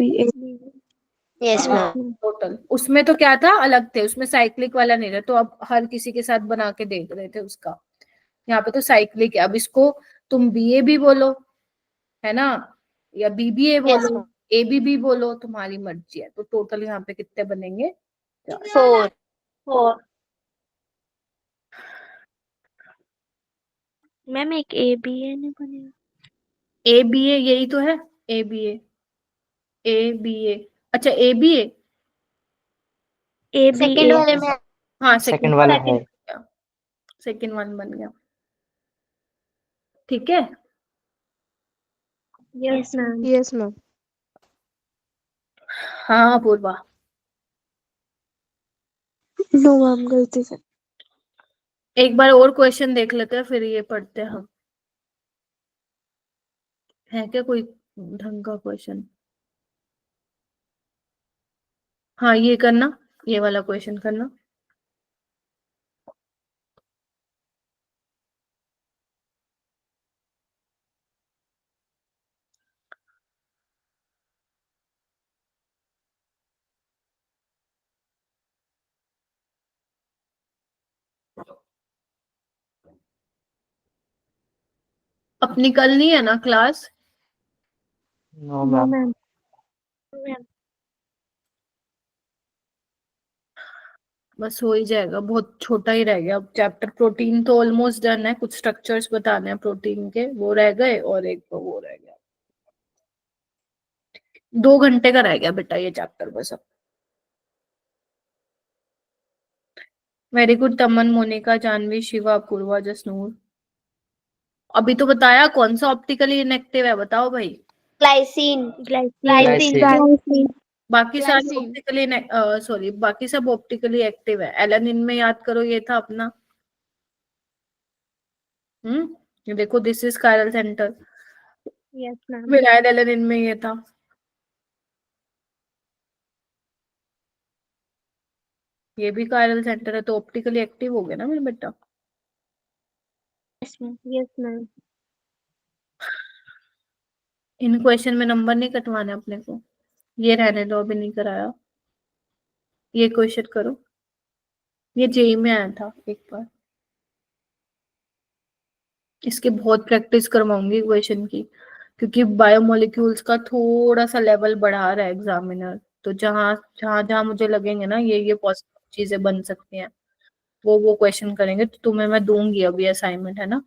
यस मैम। टोटल। उसमें तो क्या था, अलग थे, उसमें साइक्लिक वाला नहीं रहा, तो अब हर किसी के साथ बना के देख रहे थे उसका। यहाँ पे तो साइक्लिक है। अब इसको तुम बी ए भी बोलो, है ना, या बी ए यस बोलो, ए बी बोलो, तुम्हारी मर्जी है। तो टोटल यहाँ पे कितने बनेंगे? 4। 4 मैम। एक ए बी ए नहीं बनेगा? ए बी ए यही तो है, ए B A, A B A, अच्छा A B A, A B second A वाले में। हाँ Second सेकंड वाला वाला है. सेकंड वन बन गया, ठीक है। Yes ma'am. Yes ma'am. हाँ पूर्वा, नो मैम, गलती से। एक बार और क्वेश्चन देख लेते हैं, फिर ये पढ़ते हैं हम। है क्या कोई ढंग का क्वेश्चन? हाँ ये करना, ये वाला क्वेश्चन करना। अपनी कल नहीं है ना class? No, no ma'am. Ma'am. बस हो ही जाएगा, बहुत छोटा ही रह गया अब चैप्टर। प्रोटीन तो ऑलमोस्ट डन है, कुछ स्ट्रक्चर्स बताने हैं प्रोटीन के, वो रह गए, और एक तो वो रह गया। 2 घंटे का रह गया बेटा ये चैप्टर बस अब। वेरी गुड तमन, मोनिका, जानवी, शिवा, पूर्वा, जसनूर। अभी तो बताया कौन सा ऑप्टिकली इनएक्टिव है, बताओ भाई। ग्लाइसिन। Glycine. बाकी सारे ग्लाइसिन। ऑप्टिकली, सॉरी बाकी सब ऑप्टिकली एक्टिव है। एलेनिन में याद करो ये था अपना, ये देखो this is chiral centre, yes ma'am. Vinyl alanine में ये था। ये भी कायरल सेंटर है, तो ऑप्टिकली एक्टिव हो गया ना मेरा बेटा। Yes ma'am. Yes ma'am. इन क्वेश्चन में नंबर नहीं कटवाने अपने को, ये रहने दो, अभी नहीं कराया। ये क्वेश्चन करो, ये जेई में आया था एक बार, इसकी बहुत प्रैक्टिस करवाऊंगी क्वेश्चन की, क्योंकि बायोमोलिक्यूल्स का थोड़ा सा लेवल बढ़ा रहा है एग्जामिनर। तो जहां जहां जहां मुझे लगेंगे ना ये पॉसिबल चीजें बन सकती हैं, वो क्वेश्चन करेंगे। तो तुम्हें मैं दूंगी अभी असाइनमेंट, है ना।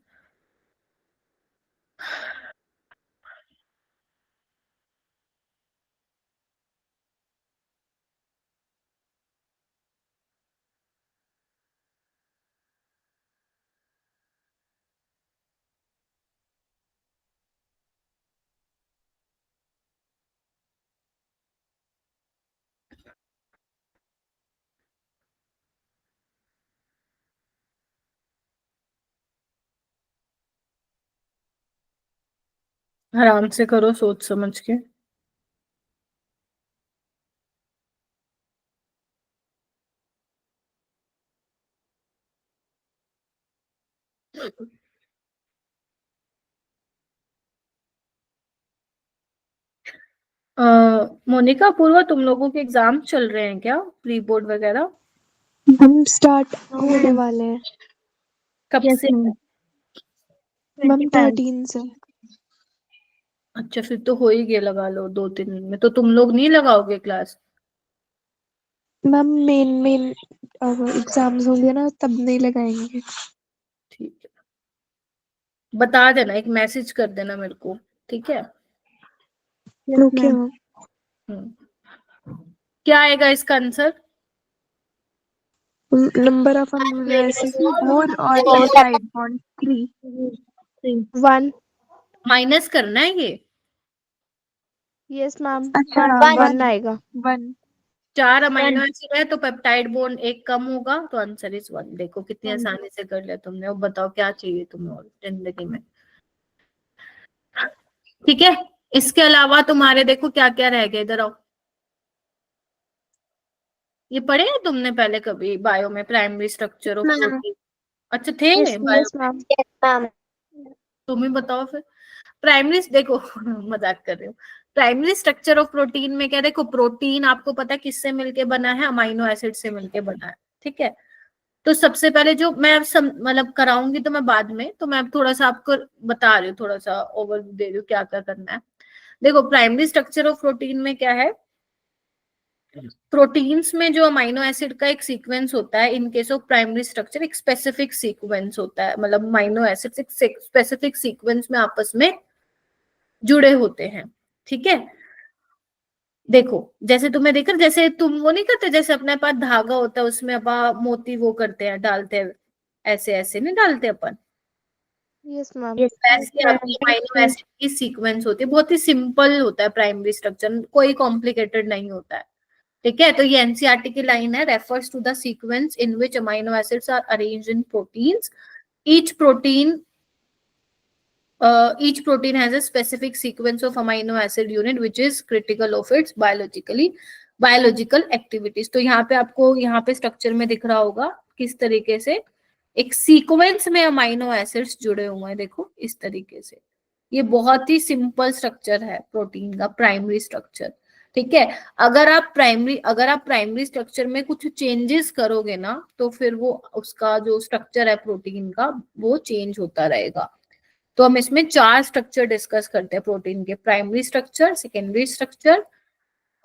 आराम से करो, सोच समझ के। मोनिका, पूर्वा, तुम लोगों के एग्जाम चल रहे हैं क्या, प्री बोर्ड वगैरह? हम स्टार्ट होने वाले हैं कब यस से? मैम। मैम 13 से। अच्छा, फिर तो हो ही गया, लगा लो 2-3 दिन में। तो तुम लोग नहीं लगाओगे क्लास? मैम मेन एग्जाम्स होंगे ना, तब नहीं लगाएंगे। ठीक है, बता देना, एक मैसेज कर देना मेरे को, ठीक है? Okay ma'am. क्या आएगा इसका answer? Number of amino acid 4 और पेप्टाइड बॉन्ड 3। 1। माइनस करना है ये? यस मैम, अच्छा 1 आएगा। 1। 4 अमीनो एसिड है तो पेप्टाइड बॉन्ड एक कम होगा, तो आंसर इज 1। देखो कितनी आसानी से कर लिया तुमने। अब बताओ क्या चाहिए तुम्हें और जिंदगी में? ठीक है, इसके अलावा तुम्हारे देखो क्या क्या रह गया, इधर आओ। ये पढ़े हैं तुमने पहले कभी बायो में, प्राइमरी स्ट्रक्चर ऑफ प्रोटीन? अच्छा, थे बायो? Yes ma'am. मैम। तुम ही बताओ फिर। प्राइमरी देखो मजाक कर रही हूँ। प्राइमरी स्ट्रक्चर ऑफ प्रोटीन में क्या, देखो प्रोटीन आपको पता है किससे मिलके बना है? अमाइनो एसिड से मिलके बना है, ठीक है? तो सबसे पहले जो मैं मतलब कराऊंगी तो मैं बाद में, तो मैं अब थोड़ा सा आपको बता रही हूँ, थोड़ा सा ओवरव्यू दे रही हूँ क्या क्या करना है। देखो प्राइमरी स्ट्रक्चर ऑफ प्रोटीन में क्या है, प्रोटीन्स में जो अमाइनो एसिड का एक सीक्वेंस होता है, in case of primary structure एक स्पेसिफिक सीक्वेंस होता है, मतलब अमाइनो एसिड एक स्पेसिफिक सीक्वेंस में आपस में जुड़े होते हैं, ठीक है? देखो जैसे तुम्हें देखकर, जैसे तुम वो नहीं करते, जैसे अपने पास धागा होता है उसमें अपन मोती वो करते हैं, डालते हैं, ऐसे ऐसे नहीं डालते अपन? Yes ma'am. वैसे आपकी अमाइनो एसिड की सीक्वेंस होती है, बहुत ही सिंपल होता है प्राइमरी स्ट्रक्चर, कोई कॉम्प्लिकेटेड नहीं होता है, ठीक है? तो ये एनसीईआरटी की लाइन है, refers to the sequence in which amino acids are arranged in proteins. Each protein each protein has a specific sequence of amino acid unit which is critical of its biological activities। तो यहाँ पे आपको यहाँ पे structure में दिख रहा होगा किस तरीके से एक सीक्वेंस में अमाइनो एसिड्स जुड़े हुए हैं, देखो इस तरीके से। ये बहुत ही सिंपल स्ट्रक्चर है प्रोटीन का, प्राइमरी स्ट्रक्चर, ठीक है? अगर आप प्राइमरी स्ट्रक्चर में कुछ चेंजेस करोगे ना, तो फिर वो उसका जो स्ट्रक्चर है प्रोटीन का वो चेंज होता रहेगा। तो हम इसमें 4 स्ट्रक्चर डिस्कस करते हैं प्रोटीन के, प्राइमरी स्ट्रक्चर, सेकेंडरी स्ट्रक्चर,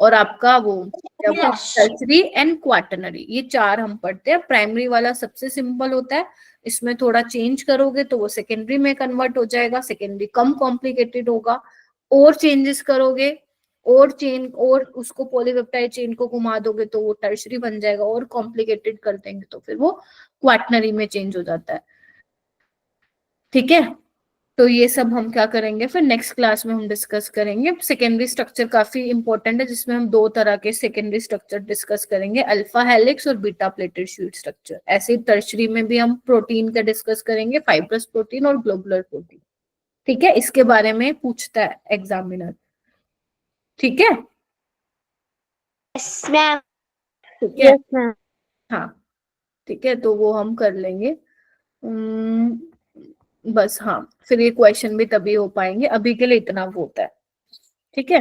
और आपका वो टर्शियरी एंड क्वाटरनरी। ये 4 हम पढ़ते हैं। प्राइमरी वाला सबसे सिंपल होता है, इसमें थोड़ा चेंज करोगे तो वो सेकेंडरी में कन्वर्ट हो जाएगा, सेकेंडरी कम कॉम्प्लिकेटेड होगा। और चेंजेस करोगे और उसको पॉलीपेप्टाइड चेन को घुमा दोगे तो वो टर्शियरी बन जाएगा, और कॉम्प्लिकेटेड कर देंगे तो फिर वो क्वाटरनरी में चेंज हो जाता है, ठीक है? तो ये सब हम क्या करेंगे फिर नेक्स्ट क्लास में हम डिस्कस करेंगे। सेकेंडरी स्ट्रक्चर काफी इंपॉर्टेंट है, जिसमें हम 2 तरह के सेकेंडरी स्ट्रक्चर डिस्कस करेंगे, अल्फा हेलिक्स और बीटा प्लेटेड शीट स्ट्रक्चर। ऐसे ही टर्शरी में भी हम प्रोटीन का डिस्कस करेंगे, फाइब्रस प्रोटीन और ग्लोबुलर प्रोटीन, ठीक है? इसके बारे में पूछता है एग्जामिनर, ठीक है? Yes ma'am. ठीक है, यस मैम। हाँ ठीक है, तो वो हम कर लेंगे। बस हाँ, फिर ये क्वेश्चन भी तभी हो पाएंगे, अभी के लिए इतना वो होता है, ठीक है?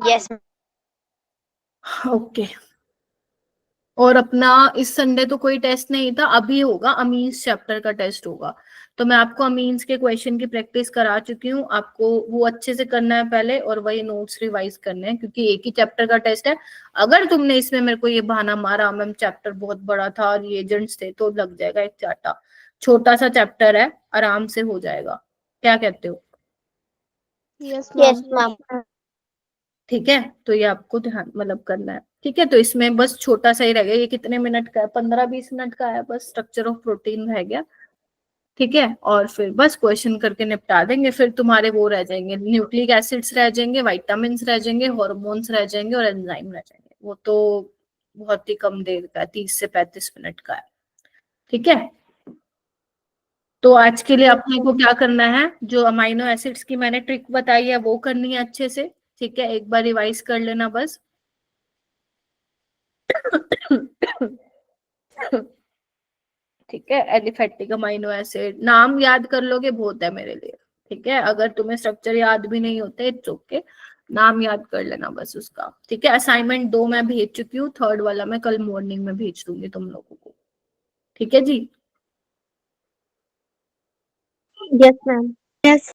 यस। ओके। और अपना इस संडे तो कोई टेस्ट नहीं था, अभी होगा अमीन्स चैप्टर का टेस्ट होगा। तो मैं आपको अमीन्स के क्वेश्चन की प्रैक्टिस करा चुकी हूँ, आपको वो अच्छे से करना है पहले, और वही नोट्स रिवाइज करने हैं, क्योंकि एक ही चैप्टर का टेस्ट है। अगर तुमने इसमें मेरे को ये बहाना मारा मैम चैप्टर बहुत बड़ा था और ये एजेंट्स थे, तो लग जाएगा एक चाटा। छोटा सा चैप्टर है, आराम से हो जाएगा, क्या कहते हो? Yes yes ma'am. मैम। ठीक है, तो ये आपको ध्यान मतलब करना है, ठीक है? तो इसमें बस छोटा सा ही रह गया, ये कितने मिनट का है, 15-20 मिनट का है, बस स्ट्रक्चर ऑफ प्रोटीन रह गया, ठीक है? और फिर बस क्वेश्चन करके निपटा देंगे। फिर तुम्हारे वो रह जाएंगे, न्यूक्लिक एसिड्स रह जाएंगे, विटामिन्स रह जाएंगे, हॉर्मोन्स रह जाएंगे, और एंजाइम रह जाएंगे। वो तो बहुत ही कम देर का है, 30 से 35 मिनट का है, ठीक है? तो आज के लिए अपने को क्या करना है, जो अमाइनो एसिड्स की मैंने ट्रिक बताई है वो करनी है अच्छे से, ठीक है, एक बार रिवाइज कर लेना बस। ठीक है, एलिफेटिक अमाइनो एसिड नाम याद कर लोगे बहुत है मेरे लिए, ठीक है, अगर तुम्हें स्ट्रक्चर याद भी नहीं होते इट्स ओके, नाम याद कर लेना बस उसका, ठीक है। असाइनमेंट 2 मैं भेज चुकी हूँ, 3rd वाला मैं कल मॉर्निंग में भेज दूंगी तुम लोगों को, ठीक है जी। Yes ma'am. यस